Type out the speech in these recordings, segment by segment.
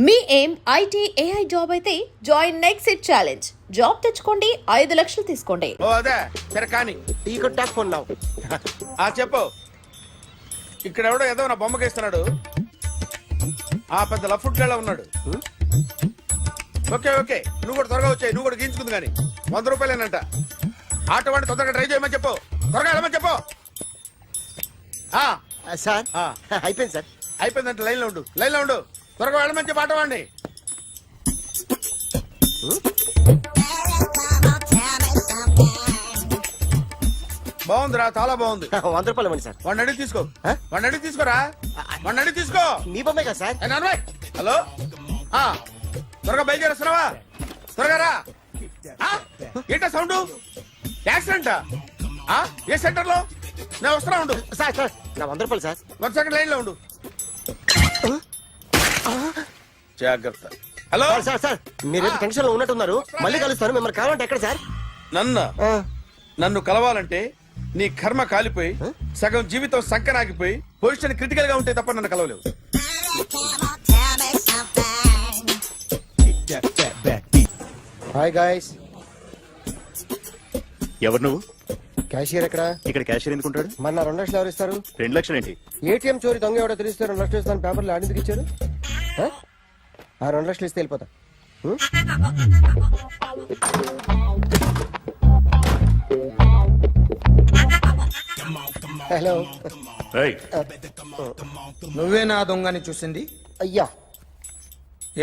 మీ ఏం IT AI job అయితే join next it challenge. Job తెచ్చుకోండి, 5 లక్షలు తీసుకోండి. ఓ అదే సరే కానీ ఈ కాంటాక్ట్ ఫోన్ నౌ. చెప్పు. ఇక్కడ ఎవడో ఏదో నా బొమ్మకి ఇస్తున్నాడు. పెద్ద లఫుట్ గేళ ఉన్నాడు. ఓకే ఓకే, నువ్వు కూడా త్వరగా వచ్చాయి. నువ్వు కూడా గీంచుకుంది కానీ 100 రూపాయలేనంట. ఆటో వాడిని తొందరగా ట్రై చేయమని చెప్పు. త్వరగా వెళ్ళమని చెప్పు. సార్ అయిపోయింది సార్. అయిపోయిందంటే లైన్లో ఉండు, లైన్లో ఉండు. త్వరగా వెళ్ళమని చెప్పు ఆటో వాడిని. బాగుందిరా, చాలా బాగుంది. 100 రూపాయలు ఇవ్వండి సార్. వాడిని అడిగి తీసుకో. వాడిని అడిగి తీసుకోరా. వాడిని అడిగి తీసుకో. మీ బొమ్మే కదా సార్. హలో, త్వరగా బయలుదేరేస్తున్నావా? త్వరగా రా. ఏంటా సౌండ్? యాక్సిడెంటా? ఏ సెంటర్ లో? నేను వస్తున్నా ఉండు. సార్ సార్ నా 100 రూపాయలు సార్. 1 సెకండ్ లైన్ లో ఉండు. జాగ్రత్త. హలో సార్ సార్ మీరు టెన్షన్ లో ఉన్నట్టున్నారు. మళ్ళీ కలుస్తాను. మిమ్మల్ని కావాలంటే ఎక్కడ సార్? నన్ను కలవాలంటే నీ కర్మ కాలిపోయి సగం జీవితం సంకనాగిపోయి పొజిషన్ క్రిటికల్ గా ఉంటే తప్ప నన్ను కలవలేవు. Hi guys. ఎవరు నువ్వు? క్యాషియర్ ఎక్కడ? ఇక్కడ క్యాషియర్ ఎందుకుంటాడు? మన 2 లక్షలు ఎవరు ఇస్తారు? 2 లక్షలు ఏంటి? ఏటీఎం చోరీ దొంగ ఎవడో తెలిస్తే 2 లక్షలు ఇస్తాను పేపర్లు ఆడిందుకు ఇచ్చారు. 2 లక్షలు ఇస్తే వెళ్ళిపోతా. హలో. ఏయ్, నువ్వే నా దొంగని చూసింది? అయ్యా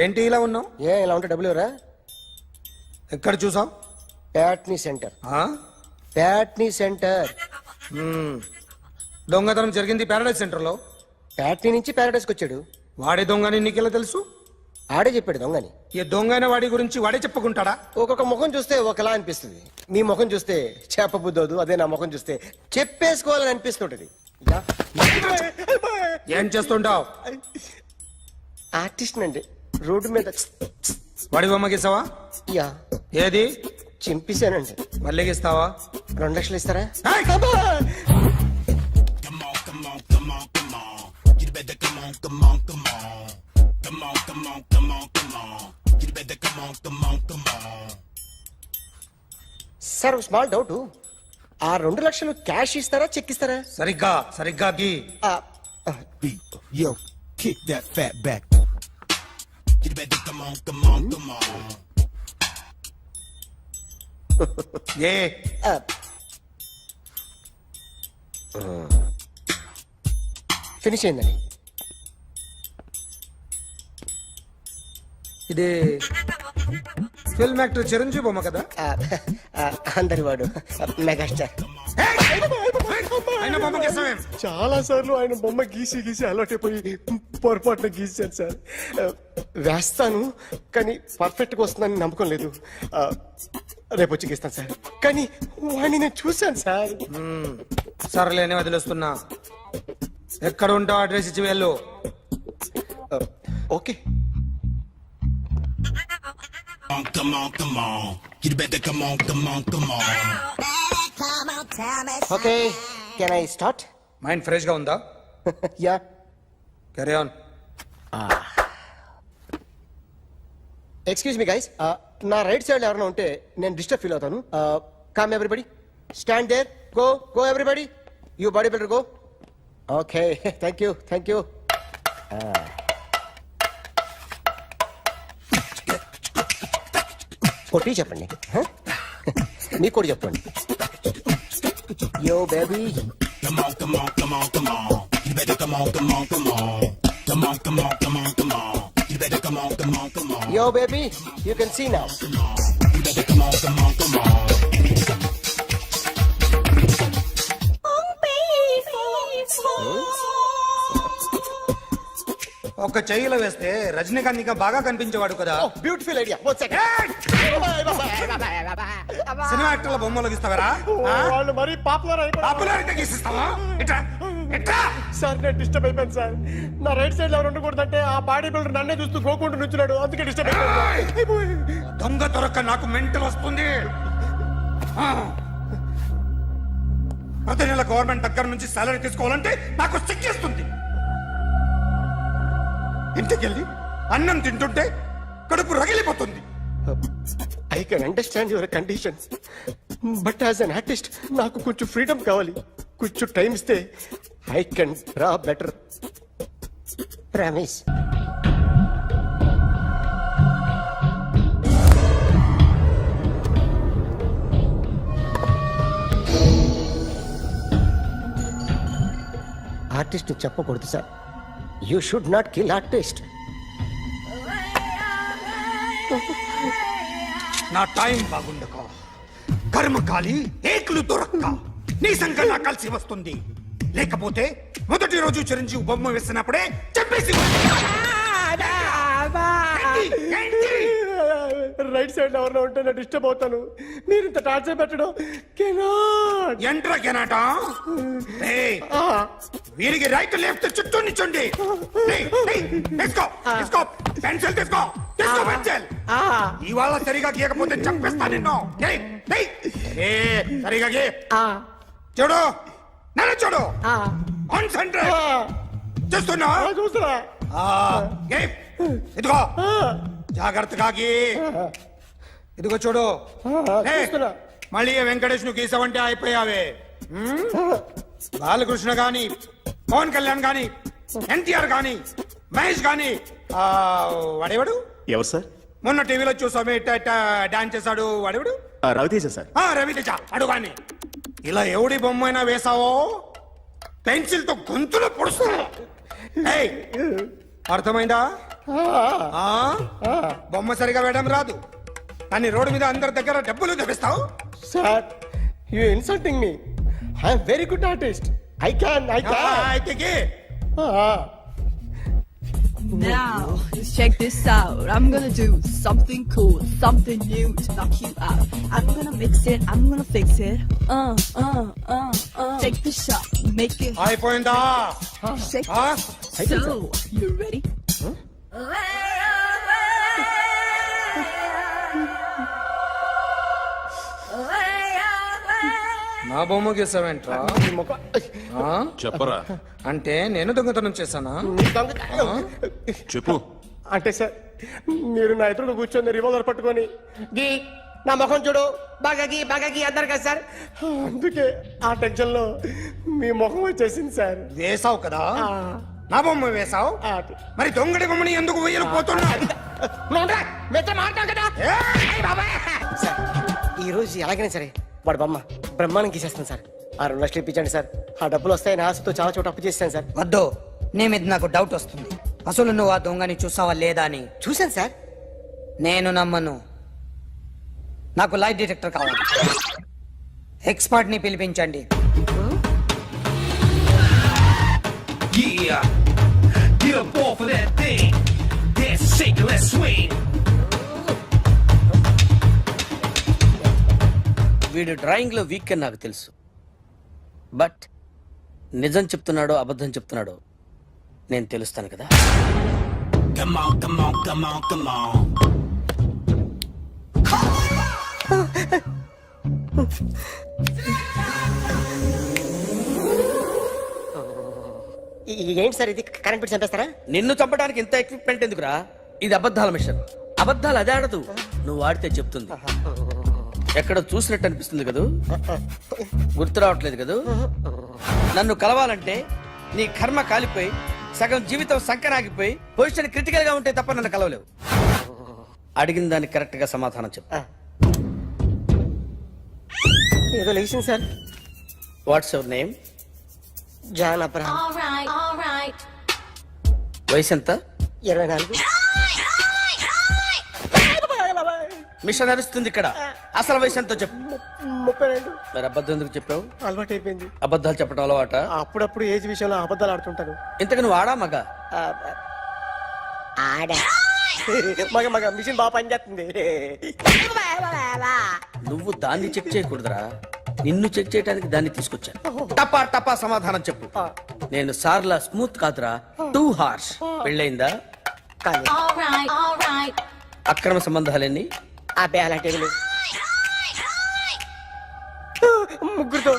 ఏంటి ఇలా ఉన్నావు? ఇలా ఉంటే డబ్బులు ఎవరా? ఎక్కడ చూసావు? ప్యాట్నీ సెంటర్. ప్యాట్నీ సెంటర్. దొంగతనం జరిగింది ప్యారడైజ్ సెంటర్ లో. ప్యాట్నీ నుంచి ప్యారడైస్కి వచ్చాడు. వాడే దొంగని నీకెలా తెలుసు? ఆడే చెప్పాడు దొంగని. ఈ దొంగైన వాడి గురించి వాడే చెప్పుకుంటాడా? ఒక్కొక్క ముఖం చూస్తే ఒకలా అనిపిస్తుంది. మీ ముఖం చూస్తే చెప్పబుద్దోదు. అదే నా ముఖం చూస్తే చెప్పేసుకోవాలని అనిపిస్తుంటది. ఏం చేస్తుంటావు? ఆర్టిస్ట్ అండి. రోడ్డు మీద వాడి బొమ్మ గీసావా? యా ఏది? చింపేశానండి. మళ్ళీ గీస్తావా? 2 లక్షలు ఇస్తారా? Sir small doubt. 2 లక్షలు క్యాష్ ఇస్తారా చెక్ ఇస్తారా? సరిగ్గా సరిగ్గా గీ. Yo, kick that fat back. You better come on, come on, come on. A finish అయిందండి. ఇది ఫిల్మ్ యాక్టర్ చిరంజీవి బొమ్మ కదా? అందరి వాడు మెగాస్టార్. ఆయన బొమ్మ గీసావేం? చాలా సార్లు ఆయన బొమ్మ గీసి గీసి అలవాటైపోయి పొరపాటున గీసాను సార్. వేస్తాను కానీ పర్ఫెక్ట్ గా వస్తుందని నమ్మకం లేదు. రేపు వచ్చి గీస్తాను సార్. కానీ వాడిని నేను చూశాను సార్. సర్లేని వదిలేస్తున్నా. ఎక్కడ ఉంటావు అడ్రస్ ఇచ్చి వెళ్ళు. Okay. Come on, come on. You better come on, come on, come on. Okay can I start? Mind fresh గా ఉందా? Yeah carry on. Excuse me guys. నా రైట్ సైడ్ ఎవరైనా ఉంటే నేను డిస్టర్బ్ ఫీల్ అవుతాను. Come everybody, stand there. Go go everybody. You body builder go. Okay thank you thank you. కొట్టి చెప్పండి. మీకు కూడా చెప్పండి. Yo baby. Come on, come on, come on, come on. You better come on, come on, come on. Come on, come on, come on, come on. You better come on, come on, come on. Yo baby, you can see now. You better come on, come on, come on. ఒక చెయ్యిలో వేస్తే రజనీకాంత్ ఇంకా బాగా కనిపించేవాడు కదా. Beautiful idea. One second. Cinema యాక్టర్ల బొమ్మలు గీస్తావరా? వాళ్ళు మరి పాపులర్ అయిపోయారు. పాపులారిటీ గీసిస్తావా? ఇట్రా ఇట్రా. సార్ నేను డిస్టర్బ్ అయిపోయాను సార్. నా రైట్ సైడ్ ఎవరు ఉండకూడదంటే ఆ బాడీ బిల్డర్ నన్నే చూస్తూ గోకుంటూ నుంచున్నాడు. అందుకే డిస్టర్బ్ అయిపోయాను. దొంగ దొరక్క నాకు మెంటల్ వస్తుంది. ప్రతి నెల గవర్నమెంట్ దగ్గర నుంచి సాలరీ తీసుకోవాలంటే నాకు సిగ్గేస్తుంది. ఇంటికెళ్ళి అన్నం తింటుంటే కడుపు రగిలిపోతుంది. I can understand your conditions but as an artist నాకు కొంచెం ఫ్రీడమ్ కావాలి. కొంచెం టైం ఇస్తే I can draw better. Promise. Artist చెప్పకూడదు sir. You should not kill artist. నా టైం బాగుండక కర్మకాలి ఏకులు దొరక్క నీ సంఘం నాకు కలిసి వస్తుంది. లేకపోతే మొదటి రోజు చిరంజీవి బొమ్మ వేసినప్పుడే చెప్పేసి రైట్ సైడ్ ఎవరిలో ఉంటే నేను డిస్టర్బ్ అవుతాను. మీరు ఇంత టార్చర్ పెట్టడం కెనాట్. ఎంట్రా కెనాట వీరికి రైట్ లెఫ్ట్ చుట్టూ నిచ్చండి. తీసుకో పెన్సిల్ తీసుకో పెన్సిల్. ఇవాళ సరిగా గీయకపోతే చంపేస్తా నిన్ను. సరిగా గీ. చూడు నన్ను చూడు. కాన్సంట్రేట్ చూస్తున్నా. చూస్తున్నా. ఇదిగో జాగ్రత్తగా గీ. ఇదిగో చూడు. చూస్తున్నా. మళ్ళీ వెంకటేష్ ను గీసావంటే అయిపోయావే. బాలకృష్ణ గాని పవన్ కళ్యాణ్ గాని ఎన్టీఆర్ గాని మహేష్ గాని వాడేవాడు ఎవరు సార్? మొన్న టీవీలో చూసామే డాన్స్ చేశాడు వాడేవాడు? రవితేజ సార్. రవితేజ అడుగాని. ఇలా ఎవడి బొమ్మైనా వేసావో పెన్సిల్ తో గొంతులో పొడుస్తా. అర్థమైందా? బొమ్మ సరిగా వేయడం రాదు కానీ రోడ్డు మీద అందరి దగ్గర డబ్బులు తెప్పిస్తావు. Sir you insulting me. I'm very good artist. I can. అయితే గీ. Now, let's check this out. I'm gonna do something cool, something new to knock you out. I'm gonna mix it, I'm gonna fix it. Take the shot, make it అయిపోయిందా? shake. So, you ready? నా బొమ్మ గీసావేంట్రా? చెప్పరా. అంటే నేను దొంగతనం చేశానా? చెప్పు. అంటే సార్ మీరు నా ఎదురు కూర్చొని రివాల్వర్ పట్టుకొని గీ నా ముఖం చూడు బాగా గీ అన్నారు కదా సార్. అందుకే ఆ టెన్షన్ లో మీ ముఖం వచ్చేసింది సార్. వేసావు కదా నా బొమ్మ వేసావు. మరి దొంగడి బొమ్మని ఎందుకు వేయలు పోతున్నా? ఈ రోజు ఎలాగైనా సరే వాడు బొమ్మ బ్రహ్మాండం గీసేస్తాను సార్. ఆ 2 లక్షలు ఇప్పించండి సార్. ఆ డబ్బులు వస్తాయని ఆశతో చాలా చోట అప్పు చేస్తాను సార్. వద్దు, నీ మీద నాకు డౌట్ వస్తుంది. అసలు నువ్వు ఆ దొంగని చూసావా లేదా అని. చూశాను సార్. నేను నమ్మను. నాకు లైట్ డిటెక్టర్ కావాలి. ఎక్స్పర్ట్ ని పిలిపించండి. Yeah, get up off of that thing. Dance and shake and let's swing. వీడు డ్రాయింగ్ లో వీక్ అని నాకు తెలుసు. బట్ నిజం చెప్తున్నాడో అబద్ధం చెప్తున్నాడో నేను తెలుస్తాను కదా. Come on, come on, come on, come on. ఏంటి సార్ ఇది? కరెంట్ బిల్ చంపేస్తారా? నిన్ను చంపడానికి ఇంత ఎక్విప్మెంట్ ఎందుకురా? ఇది అబద్ధాల మిషన్. అబద్ధాలు అదే ఆడదు, నువ్వు ఆడితే చెప్తుంది. ఎక్కడ చూసినట్టు అనిపిస్తుంది కదూ, గుర్తు రావట్లేదు కదూ. నన్ను కలవాలంటే నీ కర్మ కాలిపోయి సగం జీవితం సంకనాగిపోయి పొజిషన్ క్రిటికల్ గా ఉంటే తప్ప నన్ను కలవలేవు. అడిగిన దానికి కరెక్ట్ గా సమాధానం చెప్పు. ఏదో లేచింది sir. What's your name? John Abraham. వయసు ఎంత? 24. మిషన్ నడుస్తుంది ఇక్కడ. అసలు వయసు ఎంతో చెప్పు. 32. మరి అబద్ధం ఎందుకు చెప్పావు? అలవాటు అయిపోయింది. అబద్ధాలు చెప్పడం అలవాట? అప్పుడప్పుడు ఏజ్ విషయంలో అబద్ధాలు ఆడుతుంటాను. ఇంతకు నువ్వు ఆడా మగ? ఆడా. మగ మిషన్ బాగా పనిచేస్తుంది. నువ్వు దాన్ని చెక్ చేయకూడదురా, నిన్ను చెక్ చేయడానికి దాన్ని తీసుకొచ్చాను. టపా టపా సమాధానం చెప్పు. నేను సార్లా స్మూత్ కాదురా, టూ హార్ష్. పెళ్ళయిందా? అక్రమ సంబంధాలన్నీ? అబ్బే అలాంటి ముగ్గురుతో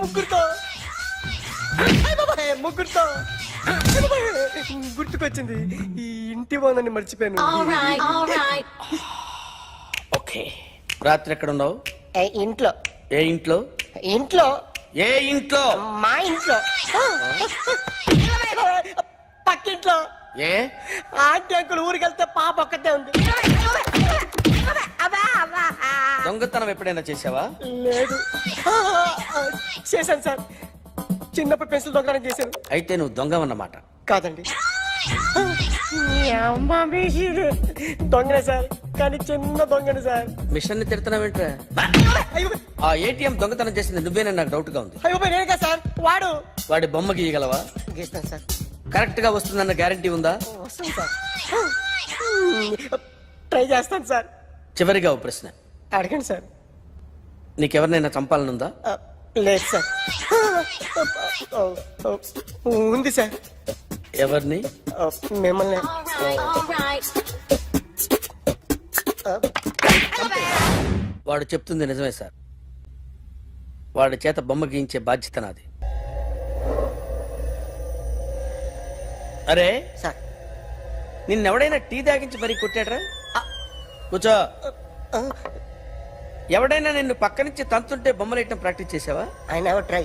ముగ్గురుతో గుర్తుకొచ్చింది, ఈ ఇంటి బాగుందని మర్చిపోయాను. ఓకే, రాత్రి ఎక్కడ ఉన్నావు? ఇంట్లో. ఏ ఇంట్లో? ఇంట్లో. ఏ ఇంట్లో? మా ఇంట్లో. పక్కింట్లో. ఏ ఆంటీ అంకుల్ ఊరికి వెళ్తే పాప ఒక్కతే ఉంది. దొంగతనం ఎప్పుడైనా చేసావా? లేదు. చేశాను సార్, చిన్నప్పుడు పెన్సిల్ దొంగతనం చేశాను. అయితే నువ్వు దొంగవన్నమాట. కాదండి, దొంగనే సార్, కానీ చిన్న దొంగని సార్. మిషన్ ని తిడుతున్నావేంట్రా? ఆ ఏటీఎం దొంగతనం చేసింది నువ్వేనని నాకు డౌట్ గా ఉంది. అయ్యో నేనే కదా సార్, వాడు. వాడి బొమ్మ గీయగలవా? గీస్తాను సార్. కరెక్ట్ గా వస్తుందన్న గ్యారంటీ ఉందా? వస్తాను సార్, ట్రై చేస్తాను సార్. చివరిగా ఓ ప్రశ్న అడగండి సార్. నీకెవరినైనా చంపాలనుందా? లేదు సార్. ఉంది సార్. ఎవరిని? మిమ్మల్ని. వాడు చెప్తుంది నిజమే సార్. వాడి చేత బొమ్మ గీయించే బాధ్యత నాది. అరే సార్, నిన్నెవడైనా టీ తాగించి మరీ కొట్టాడ్రా? కూర్చో. ఎవడైనా నిన్ను పక్క నుంచి తంతుంటే బొమ్మలేయటం ప్రాక్టీస్ చేసావా? I never try.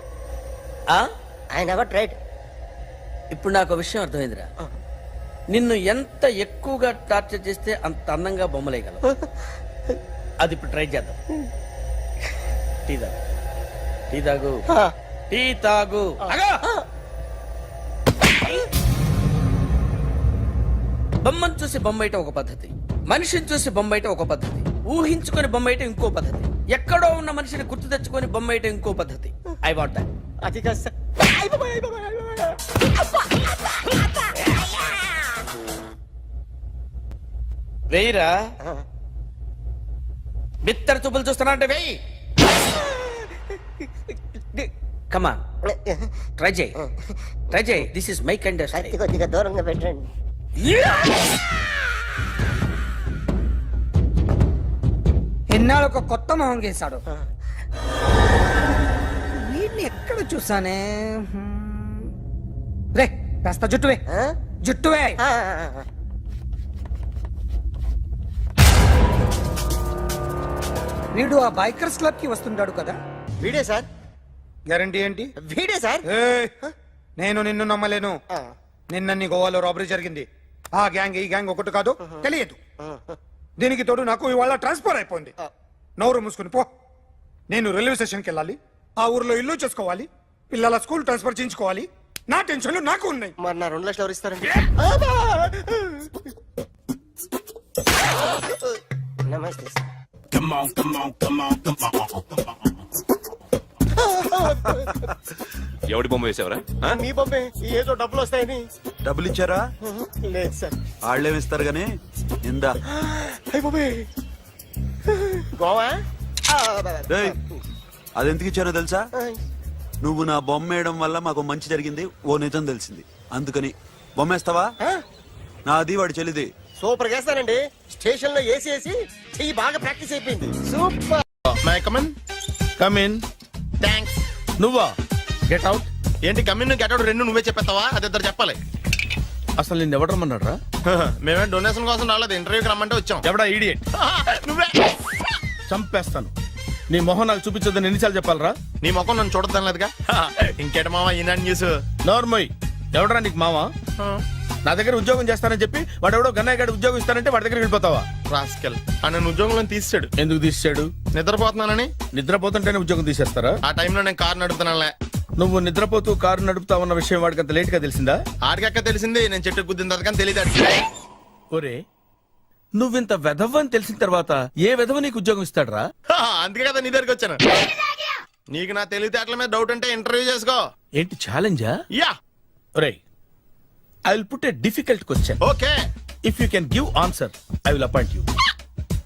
I never tried. ఇప్పుడు నాకు ఒక విషయం అర్థమైందిరా. నిన్ను ఎంత ఎక్కువగా టార్చర్ చేస్తే అంత అందంగా బొమ్మలేయగలవు. అది ఇప్పుడు ట్రై చేద్దాం. టీ తాగు, టీ తాగు, టీ తాగు. బొమ్మను చూసి బొమ్మయటం ఒక పద్ధతి, మనిషిని చూసి బొమ్మయటం ఒక పద్ధతి, ఊహించుకొని బొమ్మయటం ఇంకో పద్ధతి, ఎక్కడో ఉన్న మనిషిని గుర్తు తెచ్చుకొని బొమ్మయటం ఇంకో పద్ధతి. I want that. అది కాదు సార్. వెయ్యిరా. బిత్తర చూపులు చూస్తున్నా అంటే వెయ్యి. కమాన్, ట్రై చేయి, ట్రై చేయి. This is my kind. కొద్దిగా దూరంగా పెట్టండి. ఎన్నాళ్ళు ఒక కొత్త మొహం గీశాడు. వీడిని ఎక్కడ చూసానే? రే కాస్త జుట్టువే, జుట్టువే. వీడు ఆ బైకర్స్ క్లబ్ కి వస్తుంటాడు కదా? వీడే సార్. గ్యారంటీ ఏంటి? వీడే సార్. ఏయ్, నేను నిన్ను నమ్మలేను. నిన్న గోవాలో రాబరీ జరిగింది. ఆ గ్యాంగ్ ఈ గ్యాంగ్ ఒకటి కాదు, తెలియదు. దీనికి తోడు నాకు ఇవాళ ట్రాన్స్ఫర్ అయిపోయింది. నోరు మూసుకుని పో. నేను రైల్వే స్టేషన్కి వెళ్ళాలి, ఆ ఊర్లో ఇల్లు చేసుకోవాలి, పిల్లల స్కూల్ ట్రాన్స్ఫర్ చేయించుకోవాలి. నా టెన్షన్లు నాకు ఉన్నాయి. మరి నా 2 లక్షలు ఎవరు ఇస్తారండి? నమస్తే sir. Come on, come on, come on, come on, come on. ఎవడి బొమ్మ వేసావరా? మీ బొమ్మే, ఏదో డబ్బులు వస్తాయని. డబ్బులు ఇచ్చారా? లేదు సార్. వాళ్ళేమి ఇస్తారు గానీ ఇందా. అయ్య బాబే, గోవా. డేయ్, అదెందుకు ఇచ్చానో తెలుసా? నువ్వు నా బొమ్మ వేయడం వల్ల మాకు మంచి జరిగింది, ఓ నిజం తెలిసింది. అందుకని బొమ్మేస్తావా? నాది వాడి చెల్లిది. సూపర్ చేస్తానండి. స్టేషన్ లో ఏసీ వేసి చెయ్యి బాగా ప్రాక్టీస్ అయిపోయింది. Super. My come on. Come in. Thanks. నువ్వా? Get out. ఏంటి కమిన్ గెట్ అవుట్ రెండు నువ్వే చెప్పేస్తావా? అది ఇద్దరు చెప్పాలి. అసలు నిన్ను ఎవడు రమ్మన్నాడు రా? మేమే డొనేషన్ కోసం రాలేదు, ఇంటర్వ్యూకి రమ్మంటే వచ్చాం. ఎవడా ఈడియట్? నువ్వే. చంపేస్తాను. నీ మొహం నాకు చూపించొద్దని ఎన్నిసార్లు చెప్పాలరా? నీ ముఖం నన్ను చూడద్దాం లేదుగా. ఇంకేట మామ ఈనాడు న్యూస్. నోర్మోయ్, ఎవడరా నీకు మావా? నా దగ్గర ఉద్యోగం చేస్తానని చెప్పి వాడెవడో గన్నయ్య గారి ఉద్యోగం ఇస్తానంటే వాడి దగ్గర వెళ్ళిపోతావా? రాస్కెల్. నన్ను ఉద్యోగంలో తీసాడు. ఎందుకు తీసాడు? నిద్రపోతున్నానని. నిద్రపోతుంటేనే ఉద్యోగం తీసేస్తారా? ఆ టైంలో నేను కారు నడుపుతున్నానులే. నువ్వు నిద్రపోతూ కారు నడుపుతావన్న విషయం వాడికి అంత లేట్ గా తెలిసిందా? ఆడికక్క తెలిసింది, నేను చెట్టు గుద్దిన తర్వాత కానీ తెలియదు. ఒరే, నువ్వింత వెధవని తెలిసిన తర్వాత ఏ వెధవ నీకు ఉద్యోగం ఇస్తాడరా? అందుకే కదా నీ దగ్గరికి వచ్చాను. నీకు నా తెలివితేటల మీద డౌట్ అంటే ఇంటర్వ్యూ చేసుకో. ఏంటి ఛాలెంజా? యా. ఒరే, I will put a difficult question. Okay. If you can give answer I will appoint you.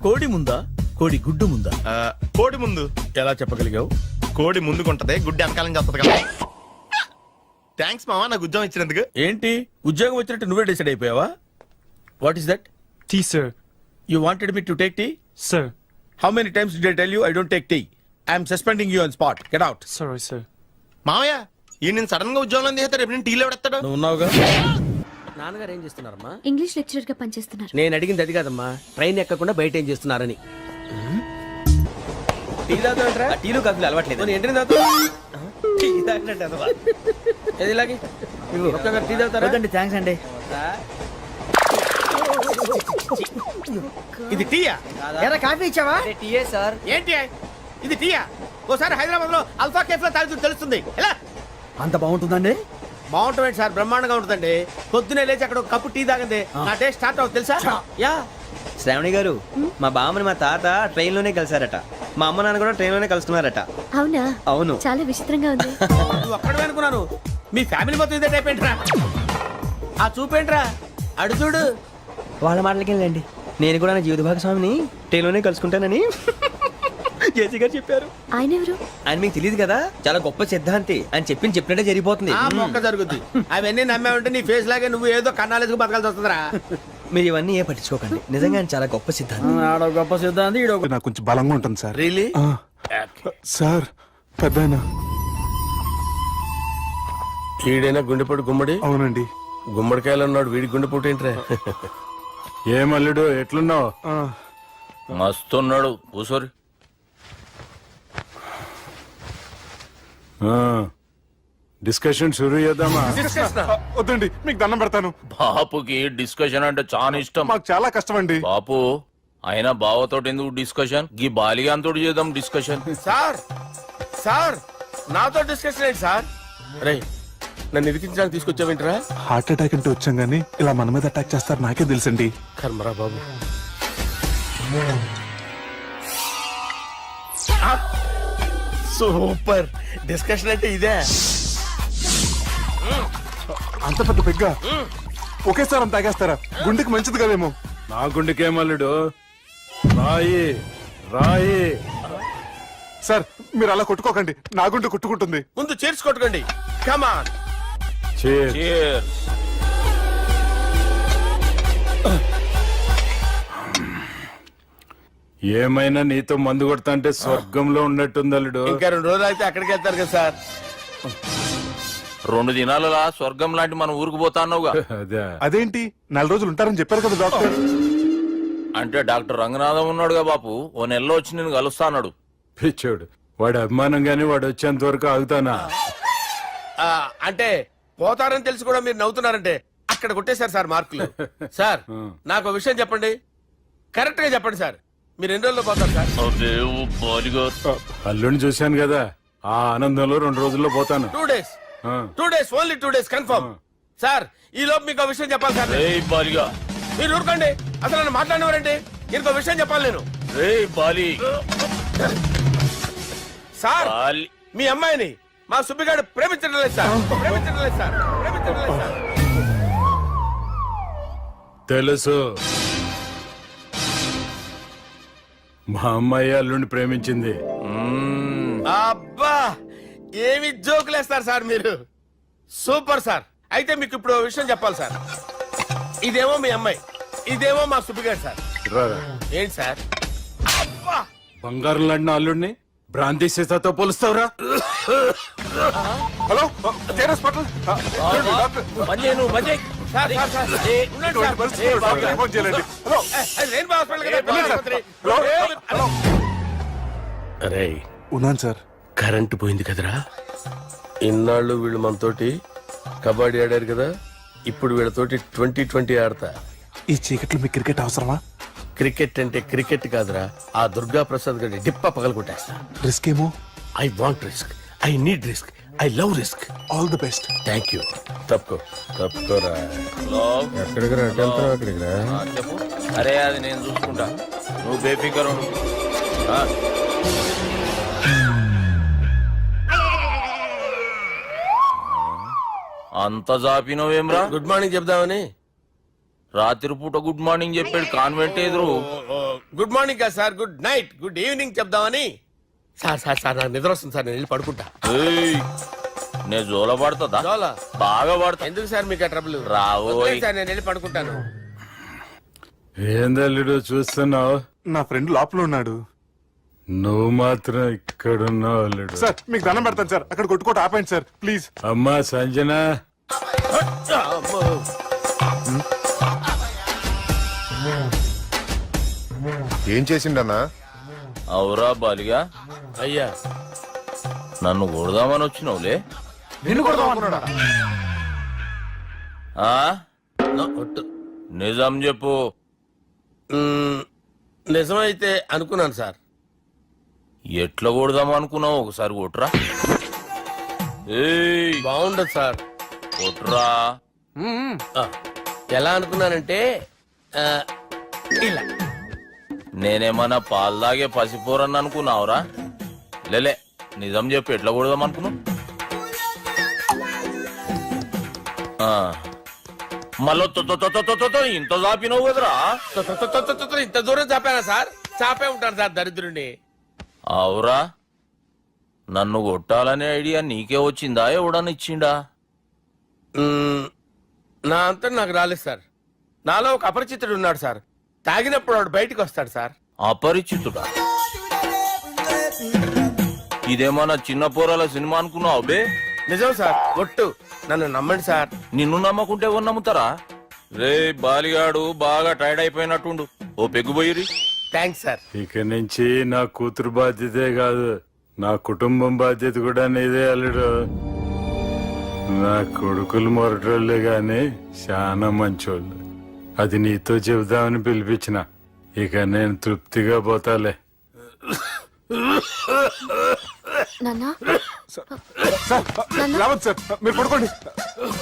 కోడి ముందా, కోడి గుడ్డు ముందా? కోడి ముందు. ఎలా చెప్పగలిగావు? కోడి ముందుకుంటది, గుడ్డి వెనకాలం చేస్తుంది కదా. థ్యాంక్స్ మామా నాకు ఉద్యోగం ఇచ్చినందుకు. ఏంటి ఉద్యోగం వచ్చినట్టు నువ్వే డిసైడ్ అయిపోయావా? What is that? Tea sir. You wanted me to take tea? Sir. How many times did I tell you I don't take tea? I am suspending you on spot. Get out. Sorry, sir. మామయ్య ఈ నేను sudden గా ఉద్యోగంలో తీస్తాడు రేపు నేను టీలో పెడతాడు. నువ్వు ఉన్నావుగా. నాన్నగారు ఏం చేస్తున్నారమ్మా? ఇంగ్లీష్ లెక్చరర్ గా పనిచేస్తున్నారు. నేను అడిగింది అది కాదమ్మా, ట్రైన్ ఎక్కకుండా బయట ఏం చేస్తున్నారని. టీ తాగుతాంట్రా? టీలు కాఫీలు అలవాట్లేదు. ఎంట్రీ తాగుతా ఏది ఇలాగే ఒక్కగారు టీ తాగుతారా? థ్యాంక్స్ అండి. ఇది టీయా? ఎరా కాఫీ ఇచ్చావా? టీయే సార్. ఏంటి ఇది టీయా? ఓసారి హైదరాబాద్ లో అల్ఫా కేఫ్ లో తాగుతూ తెలుస్తుంది. ఎలా అంత బాగుంటుందండి? బాగుంటుంది సార్, బ్రహ్మాండంగా ఉంటుందండి. పొద్దునే లేచి అక్కడ ఒక కప్పు టీ తాగింది నా డే స్టార్ట్ అవుతుంది తెలుసా? యా. శ్రావణి గారు, మా బామ్మని మా తాత ట్రైన్ లోనే కలిసారట. మా అమ్మ నాన్న కూడా ట్రైన్ లోనే కలుస్తున్నారట. అవునా? అవును. చాలా విచిత్రంగా ఉంది. నువ్వు ఒక్కడే అనుకున్నాను, మీ ఫ్యామిలీ మొత్తం ఇదే టైప్ ఏంట్రా? ఆ చూపేంట్రా, అడు చూడు. వాళ్ళ మాటలకి వెళ్ళండి. నేను కూడా నా జీవిత భాగస్వామిని ట్రైన్ లోనే కలుసుకుంటానని జేసీ గారు చెప్పారు. ఆయన ఎవరు? ఆయన మీకు తెలియదు కదా, చాలా గొప్ప సిద్ధాంతి అని చెప్పినట్టే జరిగిపోతుంది. ఆ మొక్క జరుగుద్ది. అవన్నీ నమ్మావంటే నీ ఫేస్ లాగే నువ్వు ఏదో కన్నాలేసుకు బతకాల్సి వస్తుందిరా. మీరు ఇవన్నీ ఏ పట్టించుకోకండి. నిజంగా ఆయన చాలా గొప్ప సిద్ధాంతి. గొప్ప సిద్ధాంతి. నాకు కొంచెం బలంగా ఉంటుంది సార్. రియలీ? సార్ పెద్దయినా. ఈడైనా గుండెపోటు గుమ్మడి? అవునండి. గుమ్మడికాయలు ఉన్నాడు, వీడి గుండెపోటు ఏంట్రా? ఏమల్లుడు ఎట్లున్నావు? మస్తున్నాడు కూసోరి. డిస్కషన్ షురూ చేద్దామా? వద్దండి, మీకు దండం పెడతాను. బాపుకి డిస్కషన్ అంటే చాలా ఇష్టం. మాకు చాలా కష్టం అండి. బాపు అయినా బావతోటి ఎందుకు డిస్కషన్? గీ బాలిగాంతోటి చేద్దాం డిస్కషన్. సార్ సార్ నాతో డిస్కషన్ ఏంటి సార్? రే నన్ను ఇరికించడానికి తీసుకొచ్చావేంట్రా? హార్ట్ అటాక్ అంటే వచ్చాం గానీ ఇలా మన మీద అటాక్ చేస్తారు నాకే తెలుసండి. కర్మరా బాబు. సూపర్ డిస్కషన్ అంటే ఇదే. అంత పెద్ద పెగ్గ ఒకేసారి అంత తాగేస్తారా? గుండెకి మంచిది కదేమో. నా గుండెకేమల్లుడు రాయి రాయి. సార్ మీరు అలా కొట్టుకోకండి, నా గుండె కొట్టుకుంటుంది. ముందు చేర్చి కొట్టుకోండి. కమాన్. Cheers. ఏమైనా నీతో మందు కొడతా అంటే స్వర్గంలో ఉన్నట్టుంది అల్లుడు. ఇంకా 2 రోజులు అయితే అక్కడికి వెళ్తారు కదా సార్. 2 దినాలలా స్వర్గం లాంటి మన ఊరికి పోతా అన్నావుగా. అదేంటి 4 రోజులు ఉంటారని చెప్పారు కదా డాక్టర్. అంటే డాక్టర్ రంగనాథం ఉన్నాడుగా బాపు, ఓ నెలలో వచ్చి నేను కలుస్తా అన్నాడు. పిచ్చోడు, వాడు అభిమానంగానే వాడు వచ్చేంత వరకు ఆగుతానా? అంటే పోతారని తెలిసి కూడా మీరు నవ్వుతున్నారంటే అక్కడ కొట్టేశారు సార్ మార్కులు. సార్ నాకు ఒక విషయం చెప్పండి, కరెక్ట్ గా చెప్పండి సార్. మీరు ఎన్ని రోజుల్లో పోతారు సార్? అదే ఓ బాలిగా. అల్లుడిని చూశాను కదా, ఆ ఆనందంలో 2 రోజుల్లో పోతాను. 2 days. 2 days, only 2 days confirm. Sir ఈ లోపు మీకు ఒక విషయం చెప్పాలి సార్. ఏయ్ బాలిగా. మీరు ఊరుకోండి, అసలు నన్ను మాట్లాడినవారండి. ఇంకో విషయం చెప్పాలి నేను. ఏయ్ బాలి. Sir Bali. మీ అమ్మాయిని మా సుబ్బిగాడు ప్రేమించడం లేదు సార్. ప్రేమించడం లేదు సార్. ప్రేమించడం లేదు సార్. తెలుసు, మా అమ్మాయి అల్లుడిని ప్రేమించింది. అబ్బా ఏమి జోకులేస్తారు సార్ మీరు. Super sir. అయితే మీకు ఇప్పుడు ఓ విషయం చెప్పాలి సార్. ఇదేమో మీ అమ్మాయి, ఇదేమో మా సుబ్బిగాడు సార్. రారా. ఏంటి సార్? అబ్బా బంగారం లాంటి అల్లుడిని భ్రాంతి సీతాతో పోలుస్తావురా? Hello hospital. Sir, sir, sir. ఉండండి సార్. అది రెయిన్బో హాస్పిటల్ కదా, ఆసుపత్రి. అరే ఉన్నాను సార్. కరెంటు పోయింది కదరా. ఇన్నాళ్ళు వీళ్ళు మనతోటి కబడ్డీ ఆడారు కదా, ఇప్పుడు వీళ్ళతోటి 2020 ఆడతా. ఈ చీకట్లో మీకు క్రికెట్ అవసరమా? క్రికెట్ అంటే క్రికెట్ కాదురా, ఆ దుర్గా ప్రసాద్ గారి డిప్ప పగలగొట్టేస్తా. రిస్క్ ఏమో. I want risk, I need risk, I love risk. All the best. Thank you. తప్పుకోరా. ఎక్కడికి రా? అక్కడికి రా. చెప్పు. అరే అది నేను చూసుకుంటా, నువ్వు బేఫికర్ ఉండు. ఆ. అంత జాపినవేమ్రా? గుడ్ మార్నింగ్ చెప్దామని. రాత్రి పూట గుడ్ మార్నింగ్ చెప్పాడు కాన్వెంట్ ఎదురు. గుడ్ మార్నింగ్ కాదు sir, good night, good evening చెప్దామని. సార్ సార్ సార్ నాకు నిద్ర వస్తుంది సార్, నేను వెళ్ళి పడుకుంటా. ఏయ్, నేను జోల పడుతుందా? జోలా? బాగా పడతా. ఎందుకు సార్ మీకు ఆ ట్రబుల్? రావోయ్. సార్ నేను వెళ్ళి పడుకుంటాను. ఏందల్లుడు చూస్తున్నావు? నా ఫ్రెండ్ లోపల ఉన్నాడు. నువ్వు మాత్రం ఇక్కడున్నావు అల్లుడు. సార్ మీకు దండం పెడతాను సార్, అక్కడ కొట్టుకోట ఆపండి సార్ ప్లీజ్. అమ్మా సంజన, ఏం చేసిండన్నా? అవురా బాలిగా, అయ్యా నన్ను కొడదామని వచ్చినావులే. నిన్ను కొడదామన్నాడా? ఆ? ఒట్టు. నిజం చెప్పు. నిజమైతే అనుకున్నాను సార్. ఎట్లా కొడదాం అనుకున్నావు? ఒకసారి కొట్రా. ఏయ్, బాగుండదు సార్. కొట్రా. ఆ, ఎలా అనుకున్నానంటే ఆ, ఇలా. నేనేమన్నా పాలు తాగే పసిపోరని అనుకున్నావురా? లేలే, నిజం చెప్పు, ఎట్లా కొడదాం అనుకున్నావు? మళ్ళీ ఇంత చాపినావు కదరా. ఇంత దూరం చాపానా సార్? చాపే ఉంటాను సార్ దరిద్రుడిని. అవురా, నన్ను కొట్టాలనే ఐడియా నీకే వచ్చిందా? ఎవడన్నా ఇచ్చిండా? నా అంతా నాకు రాలేదు సార్. నాలో ఒక అపరిచితుడు ఉన్నాడు సార్. తాగినప్పుడు వాడు బయటికి వస్తాడు సార్. అపరిచితుడా? ఇదేమన్నా చిన్న పోరాల సినిమా అనుకున్నావు బే? నిజం సార్, ఒట్టు. నన్ను నమ్మండి సార్. నిన్ను నమ్మకుంటే ఎవరు నమ్ముతారా? రే బాలిగాడు బాగా టైర్డ్ అయిపోయినట్టుండు, ఓ పెగ్గుబోయిరి. Thanks sir. ఇక నుంచి నా కూతురు బాధ్యతే కాదు, నా కుటుంబం బాధ్యత కూడా నీదే అల్లుడు. నా కొడుకులు మొరటోళ్ళే గాని చాలా మంచోళ్ళు. అది నీతో చెబుదామని పిలిపించిన. ఇక నేను తృప్తిగా పోతాలే. నాన్నా సార్ రావద్దు సార్, మీరు పడుకోండి.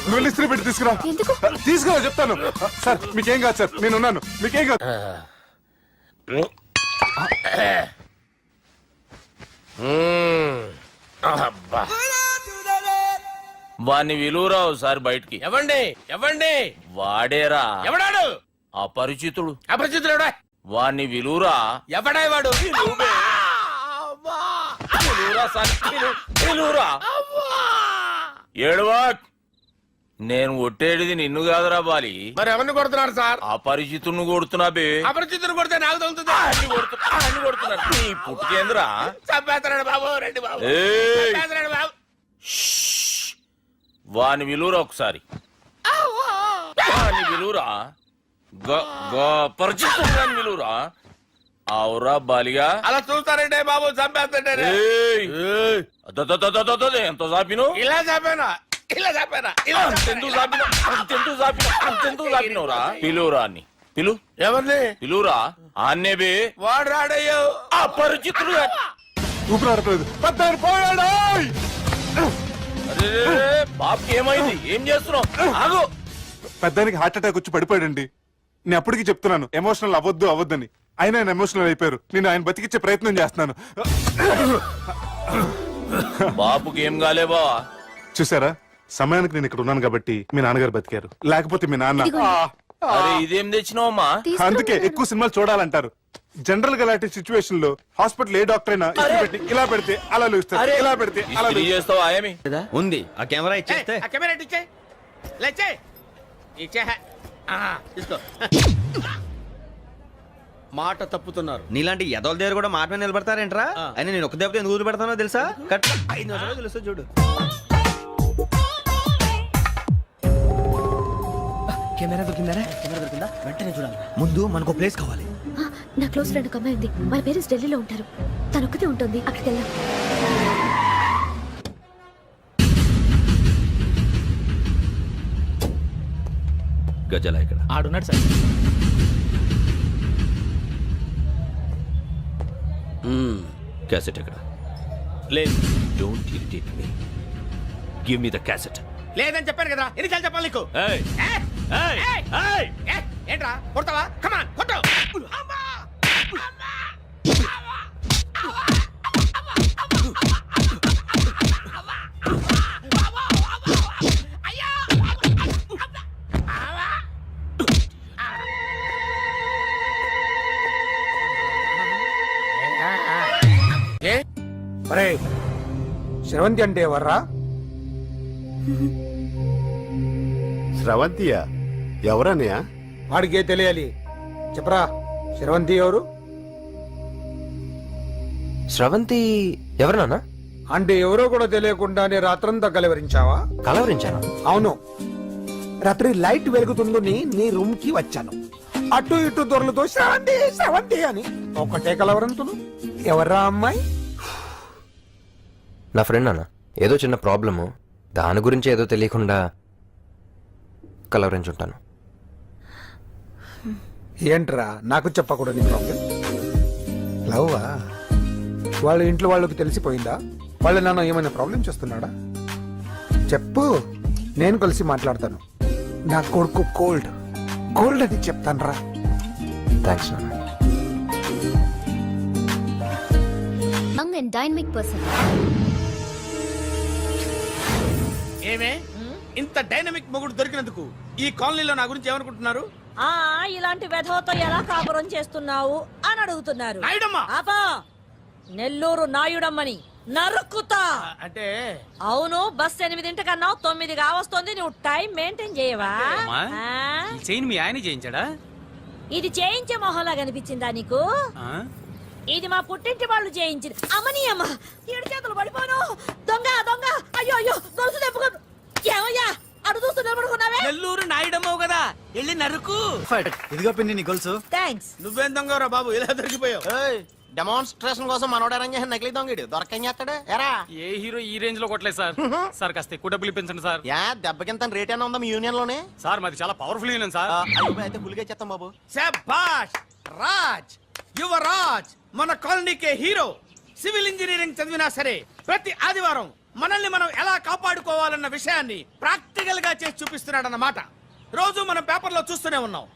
నువ్వు వెళ్ళి ఇస్త్రీ పెట్టి తీసుకురా. ఎందుకు? తీసుకురా చెప్తాను. సార్ మీకేం కాదు సార్, నేనున్నాను, మీకేం కాదు. అబ్బా. వాణ్ణి విలువరా ఒకసారి బయటికి. ఎవండి ఎవండి? వాడేరా ఎవడాడు? అపరిచితుడు. అపరిచితుడు ఎవడా? వాణ్ణి విలువరా. ఎవడా వాడు? విలువరా సార్, విలువరా. ఏడవా, నేను కొట్టేడిది నిన్ను కాదురా బాలి. మరి ఎవరిని కొడుతున్నాడు సార్? అపరిచితుడిని కొడుతున్నా బే. అపరిచితుడు కొడితే నాకు తగులుతుంది. అన్ని కొడుతున్నా. నీ పుట్టుకేంద్రా? చంపేస్తున్నాడు బాబు, రండి బాబు. ఏయ్, చంపేస్తున్నాడు బాబు. వాని విలువరా ఒకసారి. వాని విలువరా. పరిచితుడు విలువరా. అవురా బాలిగా. అలా చూస్తారంటే బాబు, చంపేస్తాడు. ఎంత చాపిను? ఇలా చంపానా? ఇలా చంపానా? ఇలా అంతెందుకు చాపినవురా? పిలువురా అన్ని. పిలు. ఎవరిని పిలువురా. ఆన్నే బే. వాడు రాడయ్యో. అపరిచితుడు. ఊపిరాడట్లేదు. పెద్దాయన పోయాడు. అరే బాబుకి ఏమైంది? ఏం చేస్తున్నావు? ఆగు. పెద్దానికి హార్ట్ అటాక్ వచ్చి పడిపోయాడండి. నేను అప్పటికి చెప్తున్నాను ఎమోషనల్ అవ్వద్దని. ఆయన ఎమోషనల్ అయిపోయారు. నేను ఆయన బతికిచ్చే ప్రయత్నం చేస్తున్నాను. బాబుకి ఏం కాలే బావా? చూసారా, సమయానికి నేను ఇక్కడ ఉన్నాను కాబట్టి మీ నాన్నగారు బతికారు. లేకపోతే మీ నాన్న. అరే ఇదేం తెచ్చినావమ్మా? అందుకే ఎక్కువ సినిమాలు చూడాలంటారు. జనరల్ గా ఇలాంటి సిచ్యువేషన్ లో హాస్పిటల్ ఏ డాక్టర్ అయినా ఇస్త్రీ పెట్టి ఇలా పెడితే అలా లూస్తారు, ఇలా పెడితే అలా ఇస్త్రీ చేస్తావా? ఏమి ఉంది ఆ కెమెరా ఇచ్చేస్తే. ఆ కెమెరా ఇచ్చే. లేచే. ఇచ్చే. తీసుకో. మాట తప్పుతున్నారు. నీలాంటి ఎదల దగ్గర కూడా మాట మీద నిలబడతారేంట్రా? అయినా నేను ఒక దెబ్బతో ఎందుకు ఊరు పెడతానో తెలుసా? కట్ 5 నిమిషాలు తెలుసు చూడు. కెమెరా దొరికిందా? వెంటనే చూడాలి. ముందు మనకు ప్లేస్ కావాలి. నా క్లోజ్ ఫ్రెండ్ ఒక అమ్మాయి ఉంది. వాళ్ళ పేరెంట్స్ ఢిల్లీలో ఉంటారు. తను ఒక్కతే ఉంటుంది. అక్కడికి వెళ్దాం. గజలా ఇక్కడ ఆడున్నాడు సార్. క్యాసెట్ ఎక్కడ? లేదు. Don't irritate me. Give me the cassette. లేదని చెప్పాను కదా, ఎన్నిసార్లు చెప్పాలి నీకు? ఏయ్ ఏయ్ ఏయ్ ఏంట్రా కొడతావా? కమాన్ కొట్టు. శ్రవంతి అంటే ఎవర్రా? స్రవంతియా? ఎవరన్నయ్యా? వాడికే తెలియాలి. చెప్పరా, శ్రవంతి ఎవరు? స్రవంతి ఎవరు నాన్న? అంటే ఎవరో కూడా తెలియకుండానే రాత్రంతా కలవరించావా? కలవరించాను. అవును, రాత్రి లైట్ వెలుగుతుందని నీ రూమ్ కి వచ్చాను. అటు ఇటు దొరలతో శ్రవంతి శ్రవంతి అని ఒకటే కలవరంతులు. ఎవర్రా అమ్మాయి? నా ఫ్రెండ్ నాన్న, ఏదో చిన్న ప్రాబ్లము, దాని గురించి ఏదో తెలియకుండా కలవరించుంటాను. ఏంట్రా నాకు చెప్పకూడదు ప్రాబ్లం? లవ్వా? వాళ్ళ ఇంట్లో వాళ్ళకి తెలిసిపోయిందా? వాళ్ళ నాన్న ఏమైనా ప్రాబ్లం చేస్తున్నాడా? చెప్పు, నేను కలిసి మాట్లాడతాను. నా కొడుకు కోల్డ్ కోల్డ్ అని చెప్తాను రా. థ్యాంక్స్ నాన్న. Young and dynamic person. ఏమే ఇంత డైనమిక్ మొగుడు దొరికినందుకు ఈ కాలనీలో నా గురించి ఏమనుకుంటున్నారు? ఇలాంటి వెధవతో ఎలా కాపురం చేస్తున్నావు అని అడుగుతున్నారు. నాయుడమ్మ! ఆపా! నెల్లూరు నాయుడమ్మని నరుక్కుతా. అంటే అవును, బస్ 8:00 9 కావస్తుంది. నువ్వు టైం మెయింటైన్ చేయవా? చైన్ మీ ఆయన చేయించాడా? ఇది చేయించే మొహంలా కనిపించిందా నీకు? ఇది మా పుట్టింటి వాళ్ళు చేయించింది. అమ్మని అమ్మ, 7 చేతులు పడిపోను. దొంగ దొంగ! అయ్యో అయ్యో, గొలుసు తెప్పుకో. ఏమయ్యా అడు చూస్తూ నిలబడుకున్నావే? నెల్లూరు నాయుడమ్మవు కదా, వెళ్ళి నరుకు. ఇదిగో పిన్ని నీ గొలుసు. థ్యాంక్స్. నువ్వేం దొంగరా బాబు, ఇలా దొరికిపోయావు? డెమాన్స్ట్రేషన్ కోసం మనోడు అరేంజ్ చేసిన నకిలీ దొంగడు దొరకని చేస్తాడు. ఎరా ఏ హీరో ఈ రేంజ్ లో కొట్టలేదు సార్. సార్ కాస్త ఎక్కువ డబ్బులు ఇప్పించండి సార్. యా దెబ్బకింత రేట్ అయినా ఉందా మీ యూనియన్ లోనే? సార్ మాది చాలా పవర్ఫుల్ యూనియన్ సార్. అయితే ఫుల్గా చేస్తాం బాబు. శభాష్ రాజ్, యువరాజ్, మన కాలనీకే హీరో. సివిల్ ఇంజనీరింగ్ చదివినా సరే ప్రతి ఆదివారం మనల్ని మనం ఎలా కాపాడుకోవాలన్న విషయాన్ని ప్రాక్టికల్ గా చేసి చూపిస్తున్నాడన్నమాట. రోజు మనం పేపర్లో చూస్తూనే ఉన్నాం.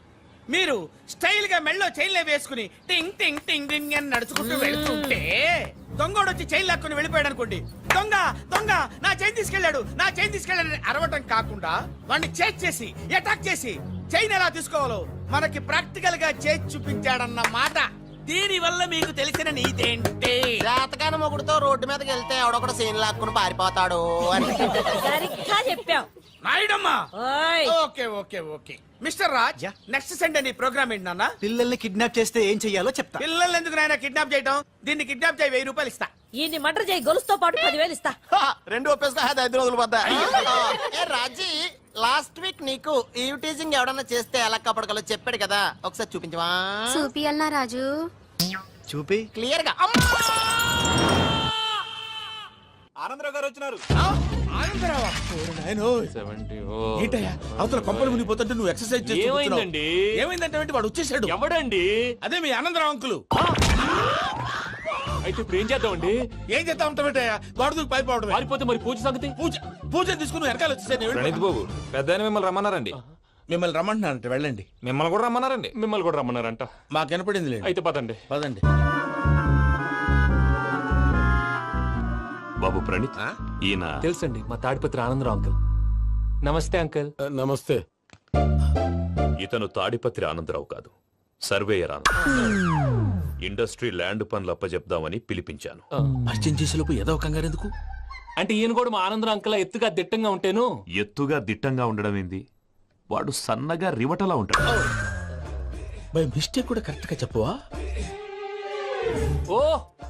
మీరు స్టైల్ గా మెళ్ళో చైన్లే వేసుకుని టింగ్ టింగ్ టింగ్ టింగ్ అని నడుచుకుంటూ వెళ్తుంటే దొంగోడు వచ్చి చైన్ లాక్కుని వెళ్ళిపోయాడు అనుకోండి. దొంగ దొంగ నా చైన్ తీసుకెళ్లాడు, నా చైన్ తీసుకెళ్లాడు అరవటం కాకుండా వాడిని చేజ్ చేసి అటాక్ చేసి చైన్ ఎలా తీసుకోవాలో మనకి ప్రాక్టికల్ గా చేసి చూపించాడన్న మాట. దీని వల్ల మీకు తెలిసిన నీతేంటి? జాతకాన మొగుడుతో రోడ్డు మీదకి వెళ్తే ఎవడొకడు సీన్ లాక్కుని పారిపోతాడు అని. సరిగ్గా చెప్పావు నాయుడమ్మా. ఓయ్. Okay okay okay mister Raj, next Sunday నీ ప్రోగ్రామ్ ఏంటి నాన్న? పిల్లల్ని కిడ్నాప్ చేస్తే ఏం చెయ్యాలో చెప్తా. పిల్లల్ని ఎందుకు నాయన కిడ్నాప్ చేయటం? దీన్ని కిడ్నాప్ చేయి, 1000 రూపాయలు ఇస్తా. ఈ మటర్ చేయి, గొలుసుతో పాటు 10,000 ఇస్తా. రెండు ఒప్పేసుకో, 5 రోజులు పడ్డా. రాజీ, లాస్ట్ వీక్ నీకు ఈవ్ టీజింగ్ ఎవడన్నా చేస్తే ఎలా కాపాడగలో చెప్పాడు కదా, ఒకసారి చూపించవా? చూపియల్నా రాజు? చూపి క్లియర్ గా. ఆనందరావు గారు వచ్చినారు. ఆనందరావా? ఏంటయ్యా అవతల కొంపలు మునిగిపోతుంటే నువ్వు ఎక్సర్సైజ్ చేస్తూ ఏమైందండి? ఏమైందంటే వాడు వచ్చేసాడు. ఎవడండి? అదే మీ ఆనందరావు అంకులు. అయితే ఇప్పుడు ఏం చేద్దామండి? ఏం చేస్తా ఉంటావేటయ్యా, గోడ దూకి పైపోవడమే. పారిపోతే మరి పూజ సంగతి? పూజ తీసుకుని వెనకాల వచ్చేసాను. ప్రణీత్ బాబు, పెద్ద మిమ్మల్ని రమ్మన్నారండి. మిమ్మల్ని రమ్మంటున్నారంట, వెళ్ళండి. మిమ్మల్ని కూడా రమ్మన్నారండి. మిమ్మల్ని కూడా రమ్మన్నారంట. మాకు వినపడింది లేదు. అయితే పదండి. పదండి. బాబు ప్రణీత్, ఈయన తెలుసండి, మా తాడిపత్రి ఆనందరావు అంకుల్. నమస్తే అంకుల్. నమస్తే. ఇతను తాడిపత్రి ఆనందరావు కాదు, సర్వేయర్ ఆనందరావు. ఇండస్ట్రీ ల్యాండ్ పనులు అప్పచెప్దామని పిలిపించాను. పరిచయం చేసేలోపు ఏదో కంగారు ఎందుకు? అంటే ఈయన కూడా మా ఆనందరావు అంకుల్ ఎత్తుగా దిట్టంగా ఉంటేను. ఎత్తుగా దిట్టంగా ఉండడం ఏంది? వాడు సన్నగా రివటలా ఉంటాడు. బై మిస్టేక్ కూడా కరెక్ట్ గా చెప్పవా? ఓ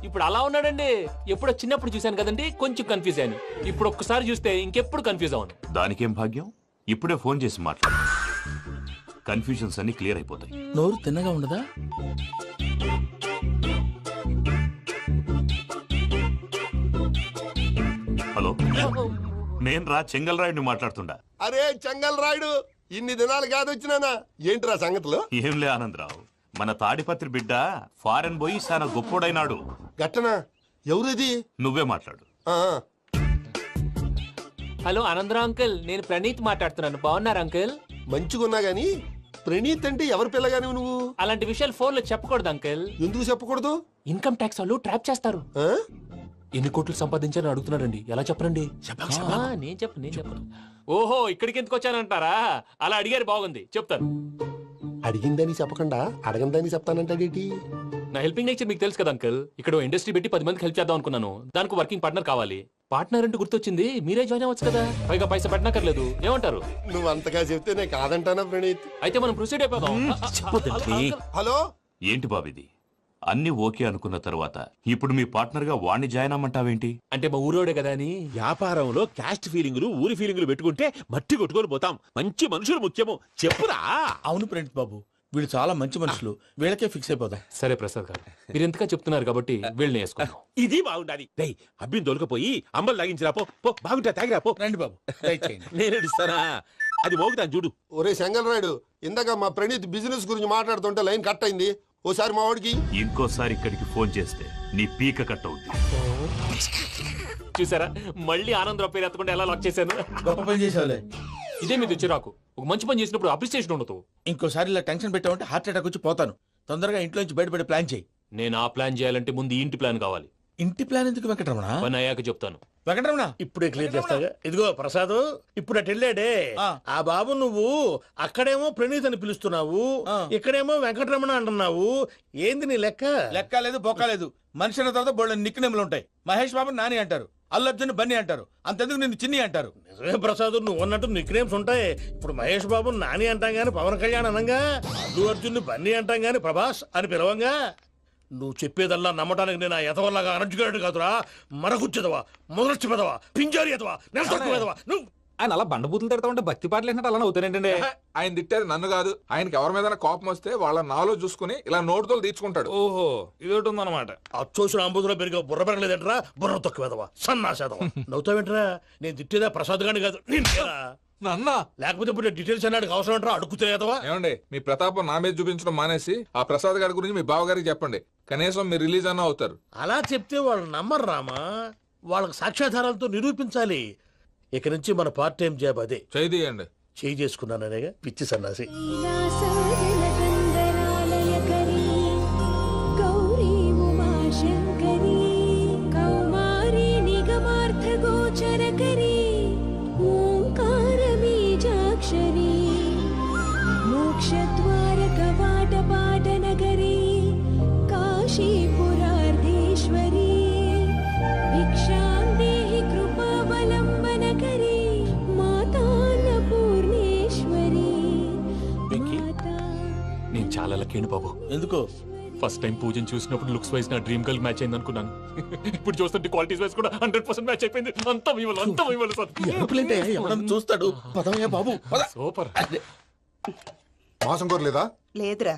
ఇప్పుడు అలా ఉన్నాడండి. ఎప్పుడో చిన్నప్పుడు చూశాను కదండి, కొంచెం కన్ఫ్యూజ్ అయ్యాను. ఇప్పుడు ఒక్కసారి చూస్తే ఇంకెప్పుడు కన్ఫ్యూజ్ అవును. దానికేం భాగ్యం, ఇప్పుడే ఫోన్ చేసి మాట్లాడు. కన్ఫ్యూజన్స్ అన్ని క్లియర్ అయిపోతాయి. నోరు తిన్నగా ఉండదా? హలో, నేను రా చెంగల్ రాయుడిని మాట్లాడుతుండా. అరే చెంగల్ రాయుడు, ఇన్ని దినాలు కాదు వచ్చినానా? ఏంట్రా సంగతులు? ఏంలే ఆనందరావు, మన తాడిపత్రి బిడ్డ ఫారెన్ పోయి చాలా గొప్పోడైనాడు. గట్టనా? ఎవరిది? నువ్వే మాట్లాడు. హలో ఆనందరావు అంకుల్, నేను ప్రణీత్ మాట్లాడుతున్నాను. బాగున్నారు అంకుల్? మంచిగున్నా గాని ప్రణీత్ అంటే ఎవరి పిల్లగాని నువ్వు? అలాంటి విషయాలు ఫోన్ లో చెప్పకూడదు అంకుల్. ఎందుకు చెప్పకూడదు? ఇన్కమ్ ట్యాక్స్ వాళ్ళు ట్రాప్ చేస్తారు. ఎన్ని కోట్లు సంపాదించాలని అడుగుతున్నారండి, ఎలా చెప్పరండి? నేను చెప్పను. ఓహో, ఇక్కడికి ఎందుకు వచ్చానంటారా? అలా అడిగారు, బాగుంది, చెప్తాను. అడిగిందని చెప్పకుండా అడగందని చెప్తానంటాడేటి? నా హెల్పింగ్ నేచర్ మీకు తెలుసు కదా అంకుల్. ఇక్కడ ఇండస్ట్రీ పెట్టి 10 మందికి హెల్ప్ చేద్దాం అనుకున్నాను. దానికి వర్కింగ్ పార్ట్నర్ కావాలి. పార్ట్నర్ అంటే గుర్తొచ్చింది, మీరే జాయిన్ అవ్వచ్చు కదా, పైగా పైసా పెట్టనక్కర్లేదు. ఏమంటారు? నువ్వు అంతగా చెప్తే నేను కాదంటానా ప్రణీత్? అయితే మనం ప్రొసీడ్ అయిపోదాం. హలో, ఏంటి బాబిది? అన్ని ఓకే అనుకున్న తర్వాత ఇప్పుడు మీ పార్ట్నర్ గా వాణ్ణి జాయిన్ అమ్మంటావేంటి? అంటే మా ఊరోడే కదా అని. వ్యాపారంలో క్యాస్ట్ ఫీలింగులు ఊరి ఫీలింగులు పెట్టుకుంటే మట్టి కొట్టుకొని పోతాం. మంచి మనుషులు ముఖ్యము, చెప్పురా. అవును ప్రణీత్ బాబు, వీళ్ళు చాలా మంచి మనుషులు, వీళ్ళకే ఫిక్స్ అయిపోదాం. సరే ప్రసాద్ గారు, మీరు ఎంతగా చెప్తున్నారు కాబట్టి వీళ్ళని వేసుకుందాం. ఇది బాగుండాలి. రేయ్ అబ్బిని దొలకపోయి అంబలు లాగించిరా పో. పో బాగుంటా తాగిరా పో. రండి బాబు, దయచేయండి. నేను ఇస్తానా? అది మోగుతాను చూడు. ఒరే సెంగల్ రాయుడు, ఇందాక మా ప్రణీత్ బిజినెస్ గురించి మాట్లాడుతుంటే లైన్ కట్ అయింది. ఓసారి మా వాడికి ఇంకోసారి ఇక్కడికి ఫోన్ చేస్తే నీ పీక కట్ అవుద్ది. చూసారా, మళ్ళీ ఆనందరావు పేరు ఎత్తకుండా ఎలా లాక్ చేశాను. గొప్ప పని చేసేవాళ్ళే. ఇదే మీద చిరాకు. ఒక మంచి పని చేసినప్పుడు అప్రిసియేషన్ ఉండదు. ఇంకోసారి ఇలా టెన్షన్ పెట్టామంటే హార్ట్ అటాక్ వచ్చి పోతాను. తొందరగా ఇంట్లో నుంచి బయటపడే ప్లాన్ చేయి. నేను ఆ ప్లాన్ చేయాలంటే ముందు ఇంటి ప్లాన్ కావాలి. ఇంటి ప్లాన్ ఎందుకు వెంకటరమణ? పని అయ్యాక చెప్తాను. వెంకటరమణ ఇప్పుడే క్లియర్ చేస్తాగా. ఇదిగో ప్రసాద్, ఇప్పుడు అటు వెళ్ళాడే ఆ బాబు, నువ్వు అక్కడేమో ప్రణీత్ అని పిలుస్తున్నావు, ఇక్కడేమో వెంకటరమణ అంటున్నావు. ఏంది నీ లెక్క? లెక్క లేదు, బొక్క లేదు. మనిషి అన్న తర్వాత బోళ్ళ నిక్నెములు ఉంటాయి. మహేష్ బాబు నాని అంటారు, అల్లు అర్జున్ బన్నీ అంటారు, అంతెందుకు నిన్ను చిన్ని అంటారు. నిజమే ప్రసాద్, నువ్వు అన్నట్టు నిక్నేమ్స్ ఉంటాయి. ఇప్పుడు మహేష్ బాబు నాని అంటాం గాని పవన్ కళ్యాణ్ అనంగా, అల్లు అర్జున్ బన్నీ అంటాం గాని ప్రభాస్ అని పిలవంగా. నువ్వు చెప్పేదల్లా నమ్మటానికి నేను ఆ ఎతవల్లాగా అనర్జుకేటెడ్ కాదురా. మరగుచ్చదవా, మొదలచ్చి పెదవా, పింజారి ఎదవా, నెలసొక్కుదవా నువ్వు. ఆయన అలా బండబూతులు తిడతా ఉంటే భక్తి పాటలు ఏంటంటే అలా అవుతానంటే. ఆయన తిట్టేది నన్ను కాదు, ఆయనకి ఎవరి మీద కోపం వస్తే వాళ్ళ నాలో చూసుకుని ఇలా నోటుతో తీర్చుకుంటాడు. ఓహో, ఇదొకటి ఉందన్నమాట. అచ్చోసిన అంబుధులో పెరిగే బుర్ర పెరగలేదంటరా, బుర్ర తొక్కువేదవా, సన్నాసేదవా. నవ్వుతావేంట్రా? నేను తిట్టేదా ప్రసాద్ గాని కాదు, నిన్నేరా. లేకపోతే ఇప్పుడు డీటెయిల్స్ అన్నాడు అవసరం అంటారా? అడుగుతాయేదవా. ఏమండి, మీ ప్రతాపం నా మీద చూపించడం మానేసి ఆ ప్రసాద్ గారి గురించి మీ బావగారికి చెప్పండి. కనీసం మీరు రిలీజ్ అన్న అవుతారు. అలా చెప్తే వాళ్ళు నమ్మరు రామా. వాళ్ళకి సాక్ష్యాధారాలతో నిరూపించాలి. ఇక నుంచి మన పార్ట్ టైం జాబ్ అదే. చేయండి. చేయి చేసుకున్నాననేగా పిచ్చి సన్నాసి. కవాటపాటనగరీ కాశీపురార్ధేశ్వరీ భిక్షాం దేహి కృపావలంబనకరీ మాతాన్నపూర్ణేశ్వరీ. నేను చాలా లక్కీ బాబు. ఎందుకు? ఫస్ట్ టైం పూజను చూసినప్పుడు లుక్స్ వైజ్ నా డ్రీమ్ గర్ల్ మ్యాచ్ అయింది అనుకున్నాను. ఇప్పుడు చూస్తుంటే క్వాలిటీస్ వైజ్ కూడా 100% మ్యాచ్ అయిపోయింది. అంతా ఇవ్వాలి ఎవడన్నా చూస్తాడు. పదవయ్యా బాబు, సూపర్. మాసం కోరలేదా? లేదురా,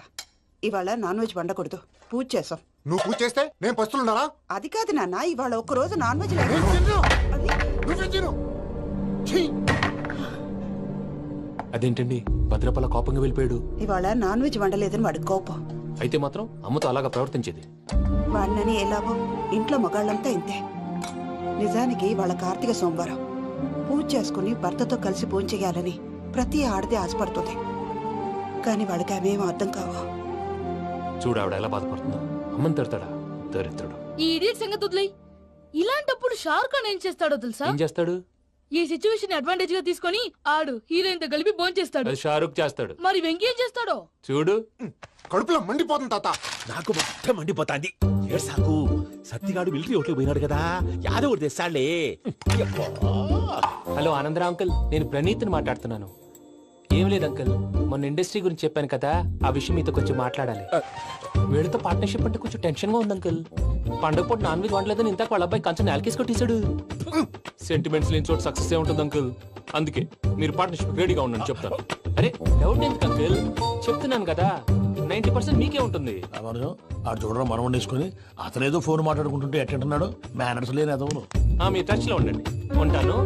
ఇవాళ నాన్ వెజ్ వండకూడదు, పూజ చేసాం. నువ్వు పూజ చేస్తే నేను పస్తులున్నానా? అది కాదు నాన్న, ఇవాళ ఒక్క రోజు నాన్ వెజ్ లేదు. అదేంటండి, భద్రపల కోపంగా వెళ్ళిపోయాడు. ఇవాళ నాన్ వెజ్ వండలేదని వాడి కోపం. అయితే మాత్రం అమ్మతో అలాగా ప్రవర్తించేది. వాడినని ఎలాగో ఇంట్లో మగాళ్ళంతా ఇంతే. నిజానికి వాళ్ళ కార్తీక సోమవారం పూజ చేసుకుని భర్తతో కలిసి పూజ చేయాలని ప్రతి ఆడది ఆశపడుతుంది. కానీ వాళ్ళకి అవేమో అర్థం కావు. చూడు ఆవిడ ఎలా బాధపడుతుందో. అమ్మని తిడతాడా దరిద్రుడు. ఈ ఇడియట్ సంగతి వదిలేయ్. ఇలాంటప్పుడు షారుఖ్ ఖాన్ ఏం చేస్తాడో తెలుసా? ఏం చేస్తాడు? ఈ సిచ్యువేషన్ అడ్వాంటేజ్ గా తీసుకొని ఆడు హీరోయిన్ తో కలిపి బోన్ చేస్తాడు. అది షారుఖ్ చేస్తాడు. మరి వెంకీ ఏం చేస్తాడో చూడు. కడుపులో మండిపోతుంది తాత. నాకు మొత్తం మండిపోతాంది. సాకు సత్తిగాడు మిలిటరీ ఓట్లకు పోయినాడు కదా, యాదవ్ ఒకటి తెస్తాడులే. హలో ఆనందరా అంకుల్, నేను ప్రణీత్ని మాట్లాడుతున్నాను. ఏం లేదు అంకుల్, మొన్న ఇండస్ట్రీ గురించి చెప్పాను కదా, ఆ విషయం మీతో కొంచెం మాట్లాడాలి. వీళ్ళతో పార్ట్నర్షిప్ అంటే కొంచెం టెన్షన్ గా ఉంది అంకుల్. పండగ పూట నాన్ వెజ్ వండలేదని ఇంతకు వాళ్ళ అబ్బాయి కంచెం నేలకేసి కొట్టేశాడు. సెంటిమెంట్స్ లేని చోట సక్సెస్ ఏ ఉంటుంది అంకుల్. అందుకే మీరు పార్ట్నర్షిప్ రెడీగా ఉండండి చెప్తాను. అరే డౌట్ ఎందుకు అంకుల్, చెప్తున్నాను కదా, 90% మీకే ఉంటుంది. ఆడు చూడడం మనం వండేసుకుని అతనేదో ఫోన్ మాట్లాడుకుంటుంటే ఎట్టంటున్నాడు. మేనర్స్ లేని అదవును. మీ టచ్ లో ఉండండి. ఉంటాను.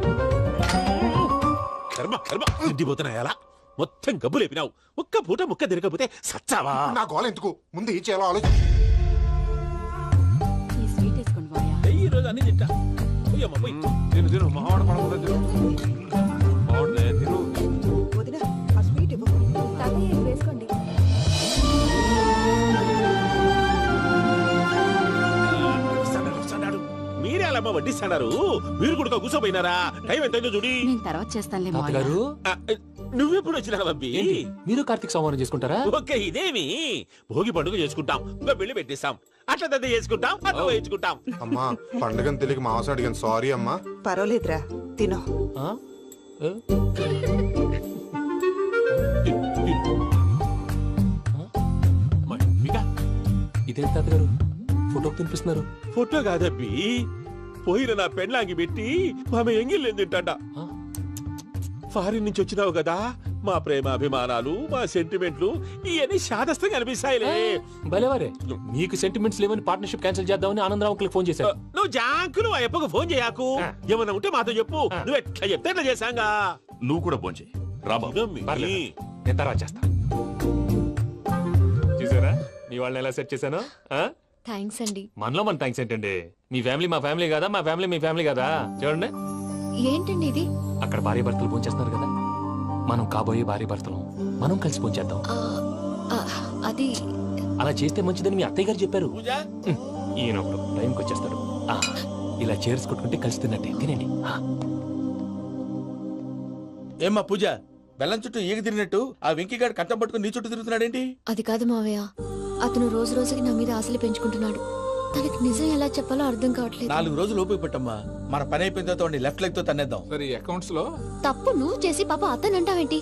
కర్మ కర్మ తిండిపోతున్నా ఎలా మొత్తం గబ్బు లేపినావు. ఒక్క పూట ముక్క తిరగకపోతే సచ్చావా? నా గోల ఎందుకు, ముందు ఏం చేయాలో ఆలోచి. ఈ స్వీట్ వేసుకోండి బాయ్. ఈ రోజు అన్ని తింటా. తిను మావాడు పడకుండా తిను. వదినా, ఆ స్వీట్ ఇవ్వు. తాతయ్య ఇది వేసుకోండి. మీరే అలా వడ్డిస్తాడారు. మీరు కూడా కూర్చోపోయినారా? టైం ఎంతైందో చూడి. నేను తర్వాత చేస్తానులే మావయ్య. గారు నువ్వెప్పుడు వచ్చినా బంబి? మీరు కార్తీక్ సంహారం చేసుకుంటారా? ఓకే, ఇదేమి భోగి పండుగ చేసుకుంటాం, ఇంకా పెళ్లి పెట్టేస్తాం, అట్లా దద్ద చేసుకుంటాం, అట్లా వేయించుకుంటాం. అమ్మా పండుగని తెలియక మాంసం అడిగాను, సారీ అమ్మా. పర్వాలేదురా, తినో. ఇది ఇదేంటి తాతగారు ఫోటోకి తినిపిస్తున్నారు? ఫోటో కాదబ్బి, పోయిన నా పెళ్ళాంగి పెట్టి ఆమె ఎంగిల్లేం తింటాడ. ఫారిన్ నుంచి వచ్చినావు కదా, మా ప్రేమ అభిమానాలు, మా సెంటిమెంట్లు ఇవన్నీ శాదస్తంగా అనిపిస్తాయిలే. భలేవారే, మీకు సెంటిమెంట్స్ లేవని పార్ట్నర్షిప్ క్యాన్సిల్ చేద్దామని ఆనందరావు అంకుల్కి ఫోన్ చేశారు. నువ్వు జాంకులు ఆ అప్పకు ఫోన్ చేయకు. ఏమన్నా ఉంటే మాతో చెప్పు. నువ్వు ఎట్లా చెప్తే ఎట్లా చేశాంగా. నువ్వు కూడా ఫోన్ చేయి. రాబాబు పర్లేదు, నేను తర్వాత చేస్తా. చూసారా మీ వాళ్ళని ఎలా సెట్ చేశాను? థ్యాంక్స్ అండి. మనలో మన థ్యాంక్స్ ఏంటండి? మీ ఫ్యామిలీ మా ఫ్యామిలీ కదా, మా ఫ్యామిలీ మీ ఫ్యామిలీ కదా. చూడండి, ఏంటండి ఇది? అక్కడ భార్య భర్తలు ఫోన్ చేస్తున్నారు కదా, మనం కాబోయే భార్య భర్తలు మనం కలిసి ఫోన్ చేద్దాం. అది అలా చేస్తే మంచిదని మీ అత్తయ్య గారు చెప్పారు. ఈయన ఒకడు టైంకి వచ్చేస్తాడు. ఇలా చేర్స్ కొట్టుకుంటే కలిసి తిన్నట్టే. తినండి. ఏమ్మా పూజ, బెల్లం చుట్టూ ఈగ తిరిగినట్టు ఆ వెంకీగాడు కంటం పట్టుకుని నీ చుట్టూ తిరుగుతున్నాడేంటి? అది కాదు మావయ్య, అతను రోజు రోజుకి నా మీద ఆశలు పెంచుకుంటున్నాడు. తనకి నిజం ఎలా చెప్పాలో అర్థం కావట్లేదు. 4 రోజులు ఓపిక పట్టమ్మా, మన పని అయిపోయిన తర్వాత లెఫ్ట్ లెగ్ తో తన్నేద్దాం. అకౌంట్స్ లో తప్పు నువ్వు చేసి పాప అతను అంటావేంటి?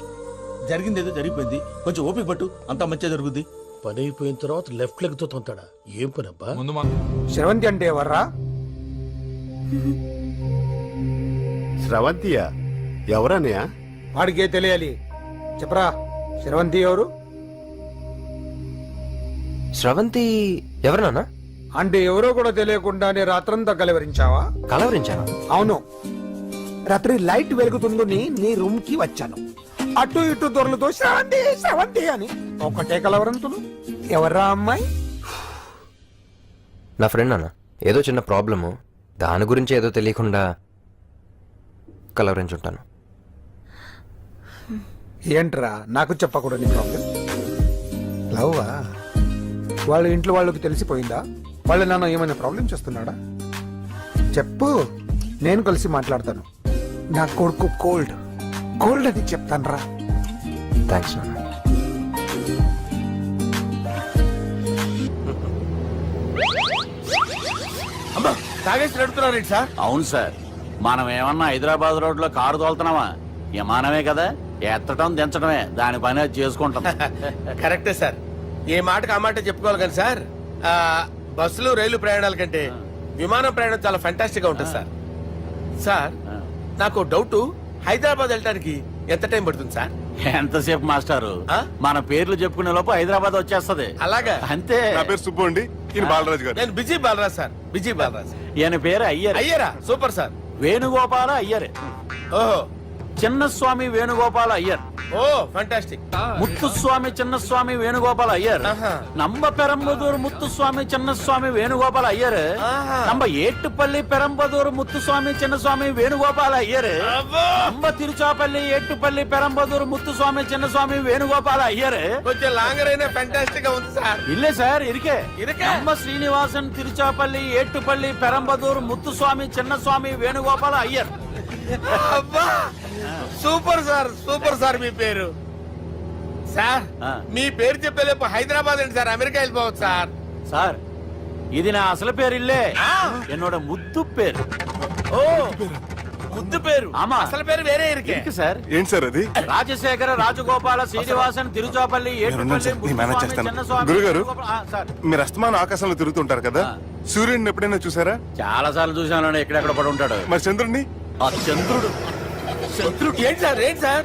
జరిగిందేదో జరిగిపోయింది, కొంచెం ఓపిక పట్టు, అంతా మంచిగా జరుగుద్ది. పని అయిపోయిన తర్వాత లెఫ్ట్ లెగ్ తో తొంతాడా? ఏం పని అబ్బా? శ్రవంతి అంటే ఎవర్రా? స్రవంతియా? ఎవరన్నయ్య? వాడికే తెలియాలి, చెప్పరా. శ్రవంతి ఎవరు? స్రవంతి ఎవరు నాన్న? అంటే ఎవరో కూడా తెలియకుండానే రాత్రంతా కలవరించావా? కలవరించావా? అవును, రాత్రి లైట్ వెలుగుతుందని నీ రూమ్ కి వచ్చాను. అటు ఇటు దొరలతో శ్రవంతి శ్రవంతి అని ఒకటే కలవరంతులు. ఎవర్రా అమ్మాయి? నా ఫ్రెండ్ నాన్న, ఏదో చిన్న ప్రాబ్లము, దాని గురించి ఏదో తెలియకుండా కలవరించుంటాను. ఏంట్రా నాకు చెప్పకూడని ప్రాబ్లం? లవ్వా? వాళ్ళ ఇంట్లో వాళ్ళకి తెలిసిపోయిందా? వాళ్ళ నాన్న ఏమైనా ప్రాబ్లం చేస్తున్నాడా? చెప్పు, నేను కలిసి మాట్లాడతాను. నా కొడుకు కోల్డ్ కోల్డ్ అని చెప్తాను రా. థ్యాంక్స్ నాన్న. అమ్మా, తాగేసి నడుపుతున్నారేంటి సార్? అవును సార్, మనం ఏమన్నా హైదరాబాద్ రోడ్ లో కారు తోలుతున్నామా? విమానమే కదా, ఎత్తడం దించడమే దాని పని అది చేసుకుంటాం. కరెక్టే సార్, ఏ మాటకు ఆ మాట చెప్పుకోవాలి కానీ సార్, బస్సులు రైలు ప్రయాణాల కంటే విమానం ప్రయాణం చాలా ఫంటాస్టిక్ గా ఉంటుంది సార్. సార్, నాకు డౌట్, హైదరాబాద్ వెళ్ళడానికి ఎంత టైం పడుతుంది సార్? ఎంతసేపు మాస్టారు, మన పేర్లు చెప్పుకునే లోపు హైదరాబాద్ వచ్చేస్తది. అలాగా? అంతే. నా పేరు సుబ్బు అండి, ఈయన బాలరాజు గారు. నేను busy Balaraj sir, busy Balaraj. ఈయన పేరు అయ్యర్. అయ్యరా? Super sir. వేణుగోపాల అయ్యర్. ఓహో, చిన్నస్వామి వేణుగోపాల అయ్యర్. Oh fantastic. ముత్తుస్వామి చిన్నస్వామి వేణుగోపాల అయ్యర్. நம்ம பெரம்பதூர் முத்துசுவாமி சின்னசுவாமி வேணுகோபால ஐயர். நம்ம ஏட்டுப்பள்ளி பெரம்பதூர் முத்துசுவாமி சின்னசுவாமி வேணுகோபால ஐயர். நம்ம திருச்சாப்பள்ளி ஏட்டுப்பள்ளி பெரம்பதூர் முத்துசுவாமி சின்னசுவாமி வேணுகோபால ஐயர். కొంచెం లాంగర్ అయినా ఫంటాస్టిక్ గా ఉంది సార్. இல்ல சார், இருக்கே. நம்ம ஸ்ரீனிவாசன் திருச்சாப்பள்ளி ஏட்டுப்பள்ளி பெரம்பதூர் முத்துசுவாமி சின்னசுவாமி வேணுகோபால ஐயர். అబ్బా, సూపర్ సార్, సూపర్ సార్. మీ పేరు సార్, మీ పేరు చెప్పేలేపు హైదరాబాద్ అండి సార్, అమెరికా వెళ్ళిపోవచ్చు సార్. సార్, ఇది నా అసలు పేరు ఇల్లే, என்னோட ముద్దు పేరు. ఓ, ముద్దు పేరు. ఆమా, అసలు పేరు వేరే ఇరికే సార్. ఏంటి సార్ అది? రాజశేఖర రాజగోపాల శ్రీనివాసన్ తిరుచాపల్లి గురుగారు, మీరు అస్తమానం ఆకాశంలో తిరుగుతుంటారు కదా, సూర్యుడిని ఎప్పుడైనా చూసారా? చాలా సార్లు చూసాను, ఎక్కడెక్కడ పడి ఉంటాడు. మరి చంద్రుడిని? ఆ చంద్రుడు. చంద్రుడు ఏంటి సార్? ఏంటి సార్?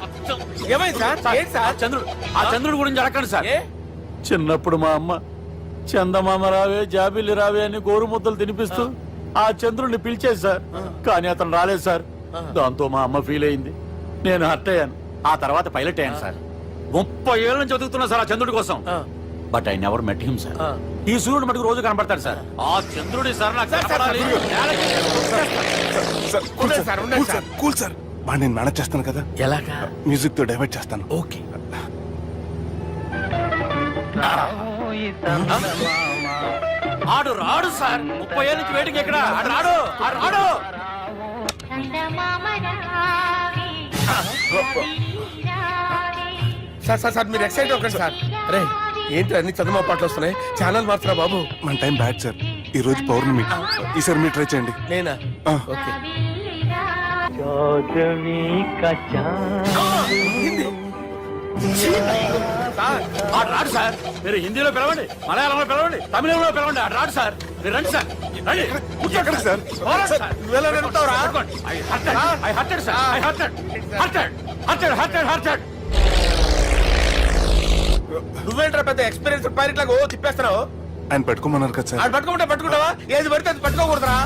ఏమైంది సార్? ఏంటి సార్? చంద్రుడు, ఆ చంద్రుడు గురించి అడగండి సార్. చిన్నప్పుడు మా అమ్మ చందమామ రావే జాబిల్లి రావే అని గోరు ముద్దలు తినిపిస్తూ ఆ చంద్రుడిని పిలిచేది సార్, కానీ అతను రాలేదు సార్. దాంతో మా అమ్మ ఫీల్ అయింది, నేను హర్ట్ అయ్యాను. ఆ తర్వాత పైలట్ అయ్యాను సార్. 30 ఏళ్ళ నుంచి చదువుతున్నా సార్ ఆ చంద్రుడి కోసం. But I never met him sir. ఈ సూర్యుడు మటుకు రోజు కనపడతాడు సార్. ఆ చంద్రుడి సార్ నాకు కనపడాలి. కూల్ సార్, బాగా నేను మేనేజ్ చేస్తాను కదా. ఎలాగా? మ్యూజిక్ తో డైవర్ట్ చేస్తాను. ఓకే. ఆడు రాడు సార్, 30 ఏళ్ళ నుంచి వేటికి ఎక్కడ ఆడు రాడు. ఆడు రాడు. సార్ సార్ సార్, మీరు ఎక్సైట్ అవ్వకండి సార్. రే, ఏంటి అన్ని చదువు పాటలు వస్తున్నాయి, ఛానల్ మార్చరా బాబు. మన టైం బ్యాడ్ సార్, ఈ రోజు పౌర్ణమి. ఈసారి మీరు ట్రై చేయండి. నేనా? ఓకే. ఆడు రాడు సార్. మీరు హిందీలో పిలవండి, మలయాళంలో పిలవండి, తమిళంలో పిలవండి. ఆడు రాడు సార్. మీరు రండి సార్, రండి. ఎక్కడికి సార్? పోరాడు సార్. నువ్వెలా నడుపుతావురా? పట్టుకోండి. I hurted, sir. I hurted. నువ్వేంట్రా పెద్ద ఎక్స్పీరియన్స్ పైరెట్ లాగా ఓ తిప్పేస్తున్నావు? ఆయన పెట్టుకోమన్నారు కదా సార్. ఆడు పట్టుకుంటే పట్టుకుంటావా? ఏది పడితే అది పట్టుకోకూడదురా.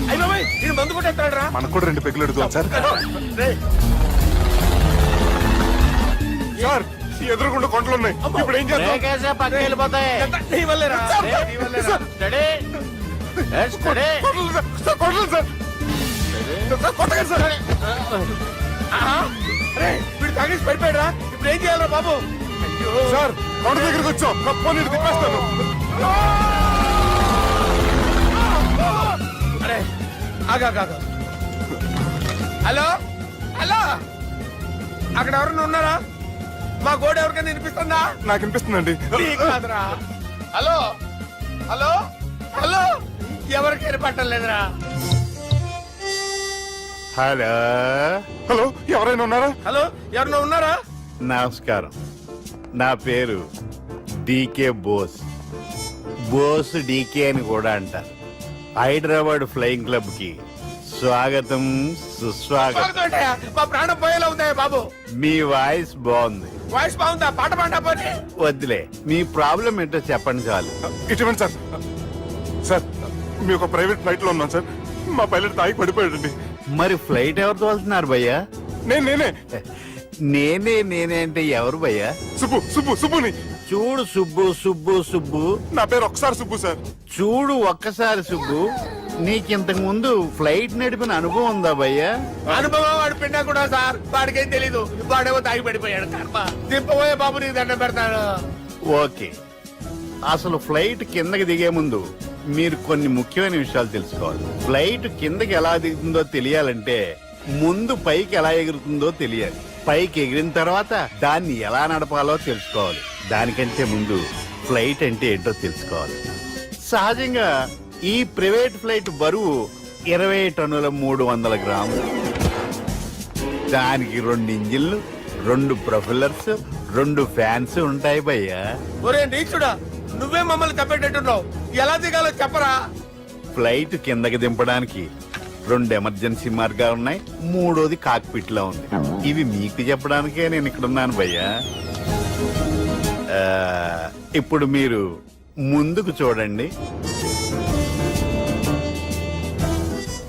అయ్యి బాబాయ్ నేను మందు కొట్టేస్తాడు రా. మనకు కూడా 2 పెగ్గులు ఎడుగుతాం సార్. సార్ ఎదురుకుండా కొండలు ఉన్నాయి, ఇప్పుడు ఏం చేద్దాం? పక్కకి వెళ్ళిపోతాయి. నీ వల్లేరా? కొండలు సార్. కొట్టగా సార్. వీడు తాగేసి పడిపోయాడు రా. ఇప్పుడు ఏం చేయాలరా బాబు? సార్ కొండ దగ్గరికి వచ్చాం, పోనీ తిప్పేస్తాను. అరే ఆగా. హలో హలో, అక్కడ ఎవరన్నా ఉన్నారా? మా గోడ ఎవరికైనా వినిపిస్తుందా? నాకు వినిపిస్తుందండి. నీకు కాదురా. హలో హలో హలో, ఎవరికి వినపట్టలేదురా. హలో హలో, ఎవరైనా ఉన్నారా? హలో ఎవరన్నా ఉన్నారా? నమస్కారం, నా పేరు డీకే బోస్. బోస్ డీకే అని కూడా అంటారు. హైదరాబాద్ ఫ్లయింగ్ క్లబ్ కి స్వాగతం, సుస్వాగతం. స్వాగతం ఏంటయ్యా? మా ప్రాణం పోయేలా ఉందా బాబు? మీ వాయిస్ బాగుంది. వాయిస్ బాగుందా? పాట పాడా పోనీ. వద్దులే, మీ ప్రాబ్లం ఏంటో చెప్పండి చాలు. ఇటువంటి సార్. సార్ మీ ఒక ప్రైవేట్ ఫ్లైట్ లో ఉన్నాం సార్. మా పైలట్ తాగి పడిపోయాడండి. మరి ఫ్లైట్ ఎవరు తోలుతున్నారు భయ్యా? నేనే నేనే అంటే ఎవరు భయ్యా? సుబ్బుని. చూడు సుబ్బు, నా పేరు ఒకసారి సుబ్బు సార్. చూడు ఒక్కసారి సుబ్బు, నీకింతకు ముందు ఫ్లైట్ నడిపిన అనుభవం ఉందా భయ్యా? అనుభవం వాడు పిన్నా కూడా సార్, వాడికేం తెలీదు. వాడేమో తాగి పడిపోయాడు. కర్మ. దింపబోయే బాబు నీకు దండం పెడతాను. ఓకే, అసలు ఫ్లైట్ కిందకి దిగే ముందు మీరు కొన్ని ముఖ్యమైన విషయాలు తెలుసుకోవాలి. ఫ్లైట్ కిందకి ఎలా దిగుతుందో తెలియాలంటే ముందు పైకి ఎలా ఎగురుతుందో తెలియాలి. పైకి ఎగిరిన తర్వాత దాన్ని ఎలా నడపాలో తెలుసుకోవాలి. దానికంటే ముందు ఫ్లైట్ అంటే ఏంటో తెలుసుకోవాలి. సహజంగా ఈ ప్రైవేట్ ఫ్లైట్ బరువు 20 టన్నుల 300 గ్రాములు. దానికి 2 ఇంజిన్లు, 2 ప్రొఫెల్లర్స్, 2 ఫ్యాన్స్ ఉంటాయి భయ్యా. ఒరే నీచుడా, నువ్వే మమ్మల్ని తప్పేటట్టున్నావు. ఎలా దిగాలో చెప్పరా? ఫ్లైట్ కిందకి దింపడానికి 2 ఎమర్జెన్సీ మార్గాలు ఉన్నాయి, 3వది కాక్పిట్ లో ఉంది. ఇవి మీకు చెప్పడానికే నేను ఇక్కడ ఉన్నాను భయ్యా. ఇప్పుడు మీరు ముందుకు చూడండి.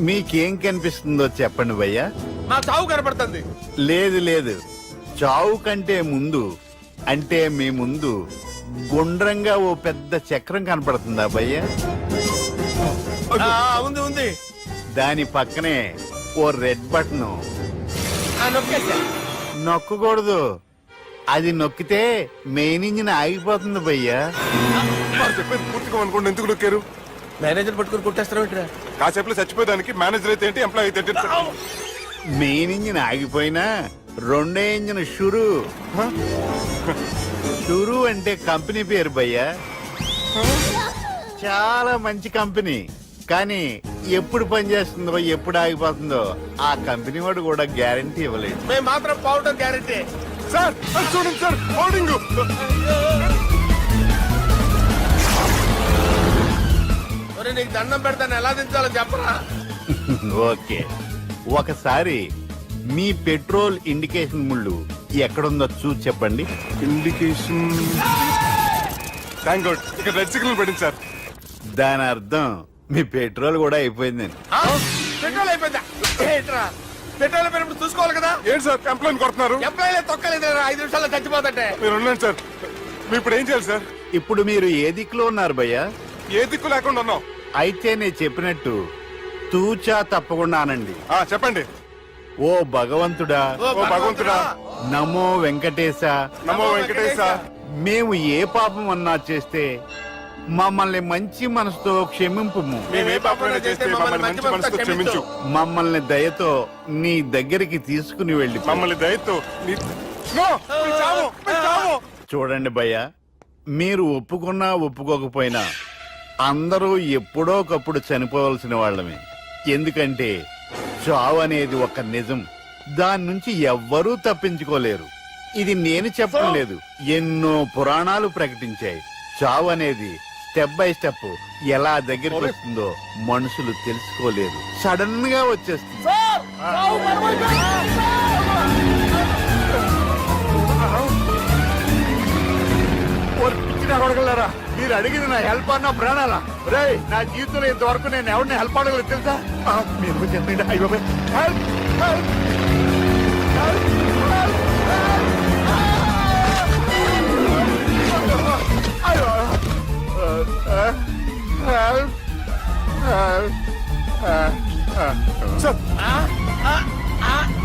మీకేం కనిపిస్తుందో చెప్పండి భయ్యా. మా చావు కనపడుతుంది. లేదు, చావు కంటే ముందు అంటే మీ ముందు గుండ్రంగా ఓ పెద్ద చక్రం కనపడుతుందా భయ్యా? ఉంది. దాని పక్కనే ఓ రెడ్ బటన్. నొక్కకూడదు, అది నొక్కితే మెయిన్ ఇంజిన్ ఆగిపోతుంది భయ్యా. చెప్పేది పూర్తిగా అనుకోండి. ఎందుకు నొక్కారు? మేనేజర్ పట్టుకుని కొట్టేస్తారా? కాసేపులో చచ్చిపోయేదానికి మేనేజర్ అయితే ఏంటి, ఎంప్లాయ్ అయితే ఏంటి? మెయిన్ ఇంజిన్ ఆగిపోయినా 2వ ఇంజిన్ షురు అంటే కంపెనీ పేరు భయ్యా. చాలా మంచి కంపెనీ, కానీ ఎప్పుడు పనిచేస్తుందో ఎప్పుడు ఆగిపోతుందో ఆ కంపెనీ వాడు కూడా గ్యారంటీ ఇవ్వలేదు. మేము మాత్రం పౌడర్ గ్యారంటీ. సార్ చూడండి సార్, హోర్డింగ్. నీకు దండం పెడతాను, ఎలా దించాలో చెప్పరా? ఓకే, ఒకసారి మీ పెట్రోల్ ఇండికేషన్ ముళ్ళు ఎక్కడుందో చూసి చెప్పండి. ఇండికేషన్. థ్యాంక్ గాడ్, ఇక్కడ రెడ్ సిగ్నల్ పడింది సార్. దాని అర్థం మీ పెట్రోల్ కూడా అయిపోయిందండి. పెట్రోల్ అయిపోయిందా? పెట్రోల్ అయిపోయినప్పుడు చూసుకోవాలి కదా. ఏంటి సార్ కంప్లైంట్ కొడుతున్నారు? ఎంప్లాయీ తొక్కలేదు, 5 నిమిషాల్లో చచ్చిపోతుంటే. మీరు ఉండండి సార్. మీరు ఇప్పుడు ఏం చేయాలి సార్? ఇప్పుడు మీరు ఏ దిక్కులో ఉన్నారు భయ్యా? ఏ దిక్కు లేకుండా ఉన్నాం. అయితే నేను చెప్పినట్టు తూచా తప్పకుండా అనండి. చెప్పండి. ఓ భగవంతుడా, ఓ భగవంతుడా, నమో వెంకటేశ, నమో వెంకటేశ. మేము ఏ పాపం అన్నా చేస్తే మమ్మల్ని మంచి మనసుతో క్షమింపు. మేమే పాపమైనా చేస్తే మమ్మల్ని మంచి మనసుతో క్షమించు. మమ్మల్ని దయతో నీ దగ్గరికి తీసుకుని వెళ్ళి. మమ్మల్ని దయతో చూడండి భయ్యా, మీరు ఒప్పుకున్నా ఒప్పుకోకపోయినా అందరూ ఎప్పుడో ఒకప్పుడు చనిపోవలసిన వాళ్ళమే. ఎందుకంటే చావు అనేది ఒక నిజం, దాని నుంచి ఎవ్వరూ తప్పించుకోలేరు. ఇది నేను చెప్పడం లేదు, ఎన్నో పురాణాలు ప్రకటించాయి. చావు అనేది స్టెప్ బై స్టెప్ ఎలా దగ్గరికి వస్తుందో మనుషులు తెలుసుకోలేరు, సడన్ గా వచ్చేస్తుంది. అడగలరా, మీరు అడిగింది నా హెల్ప్ అన్న ప్రాణాలా? రే, నా జీవితంలో ఇంతవరకు నేను ఎవరిని హెల్ప్ అడగలేదు తెలుసా? మీరు చెప్పండి. అయ్యో, హెల్ప్ హెల్ప్ సార్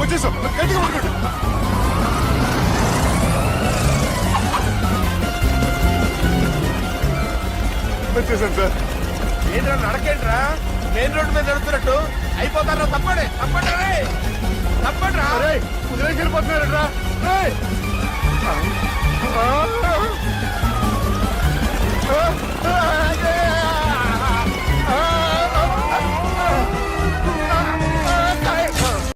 వచ్చేసాం, గట్టిగా పట్టుకోండి. వచ్చేసాను సార్. ఏంట్రా నడకేంట్రా, మెయిన్ రోడ్డు మీద నడుస్తున్నట్టు అయిపోతారా? తప్పండి తప్పండి రే, తప్పండి రా. కుదిరేసి వెళ్ళిపోతున్నారట్రా.